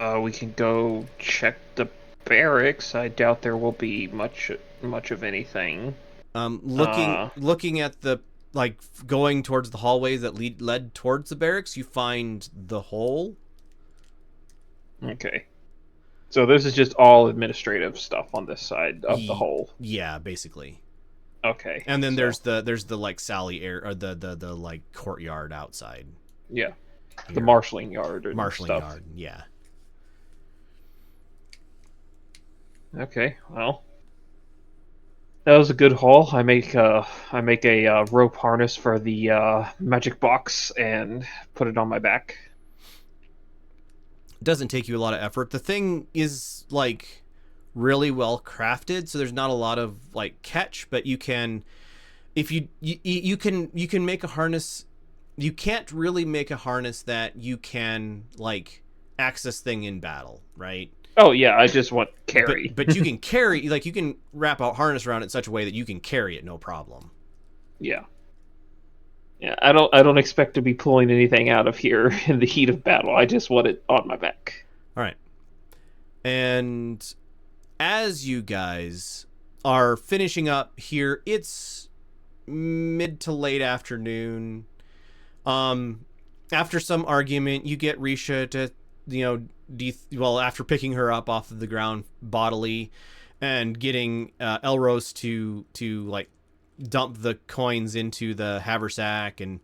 We can go check the barracks. I doubt there will be much of anything.
Looking at the, like, going towards the hallways that led towards the barracks, you find the hole.
Okay. So this is just all administrative stuff on this side of the hole.
Yeah, basically.
Okay.
And then there's the like Sally air, or the like courtyard outside.
Yeah.
Here.
The marshalling yard or
marshalling
stuff.
yard, yeah.
Okay, well, that was a good haul. I make a rope harness for the magic box and put it on my back.
It doesn't take you a lot of effort. The thing is like really well crafted, so there's not a lot of like catch, but you can, if you can make a harness. You can't really make a harness that you can like access thing in battle, right?
Oh yeah, I just want carry.
But you can carry, like you can wrap a harness around it in such a way that you can carry it no problem.
Yeah. Yeah, I don't expect to be pulling anything out of here in the heat of battle. I just want it on my back.
All right. And as you guys are finishing up here, it's mid to late afternoon. After some argument, you get Risha to, you know, after picking her up off of the ground bodily and getting Elrose to like dump the coins into the haversack, and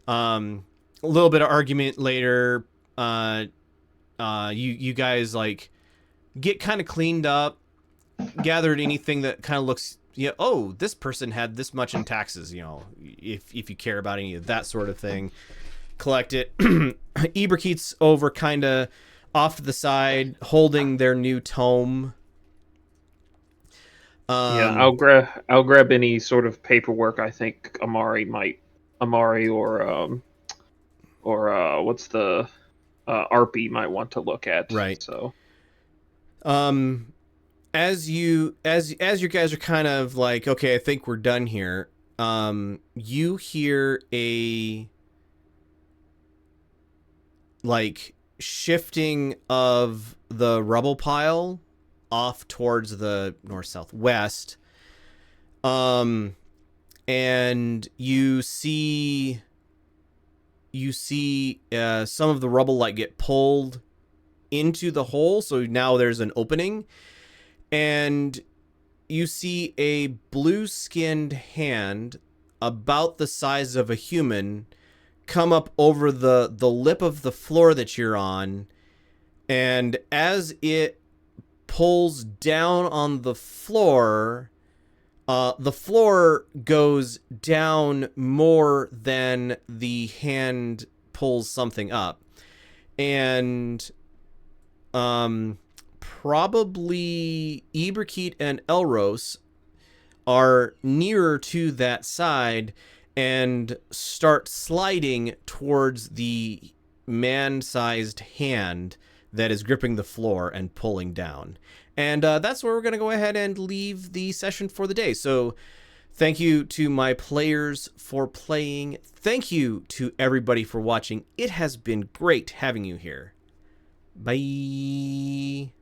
a little bit of argument later, you guys like get kind of cleaned up, gathered anything that kind of looks, yeah, oh, this person had this much in taxes, you know, if you care about any of that sort of thing, collect it. Eberkeith's over kind of off to the side holding their new tome.
Yeah, I'll grab any sort of paperwork I think Amari or what's the Arpy might want to look at.
Right.
So
as you guys are kind of like, okay, I think we're done here, you hear a like shifting of the rubble pile off towards the north-southwest, and you see some of the rubble like get pulled into the hole, so now there's an opening, and you see a blue-skinned hand about the size of a human come up over the lip of the floor that you're on, and as it pulls down on the floor goes down more than the hand pulls something up. And probably Iberkeet and Elros are nearer to that side and start sliding towards the man-sized hand that is gripping the floor and pulling down. And that's where we're going to go ahead and leave the session for the day. So thank you to my players for playing. Thank you to everybody for watching. It has been great having you here. Bye.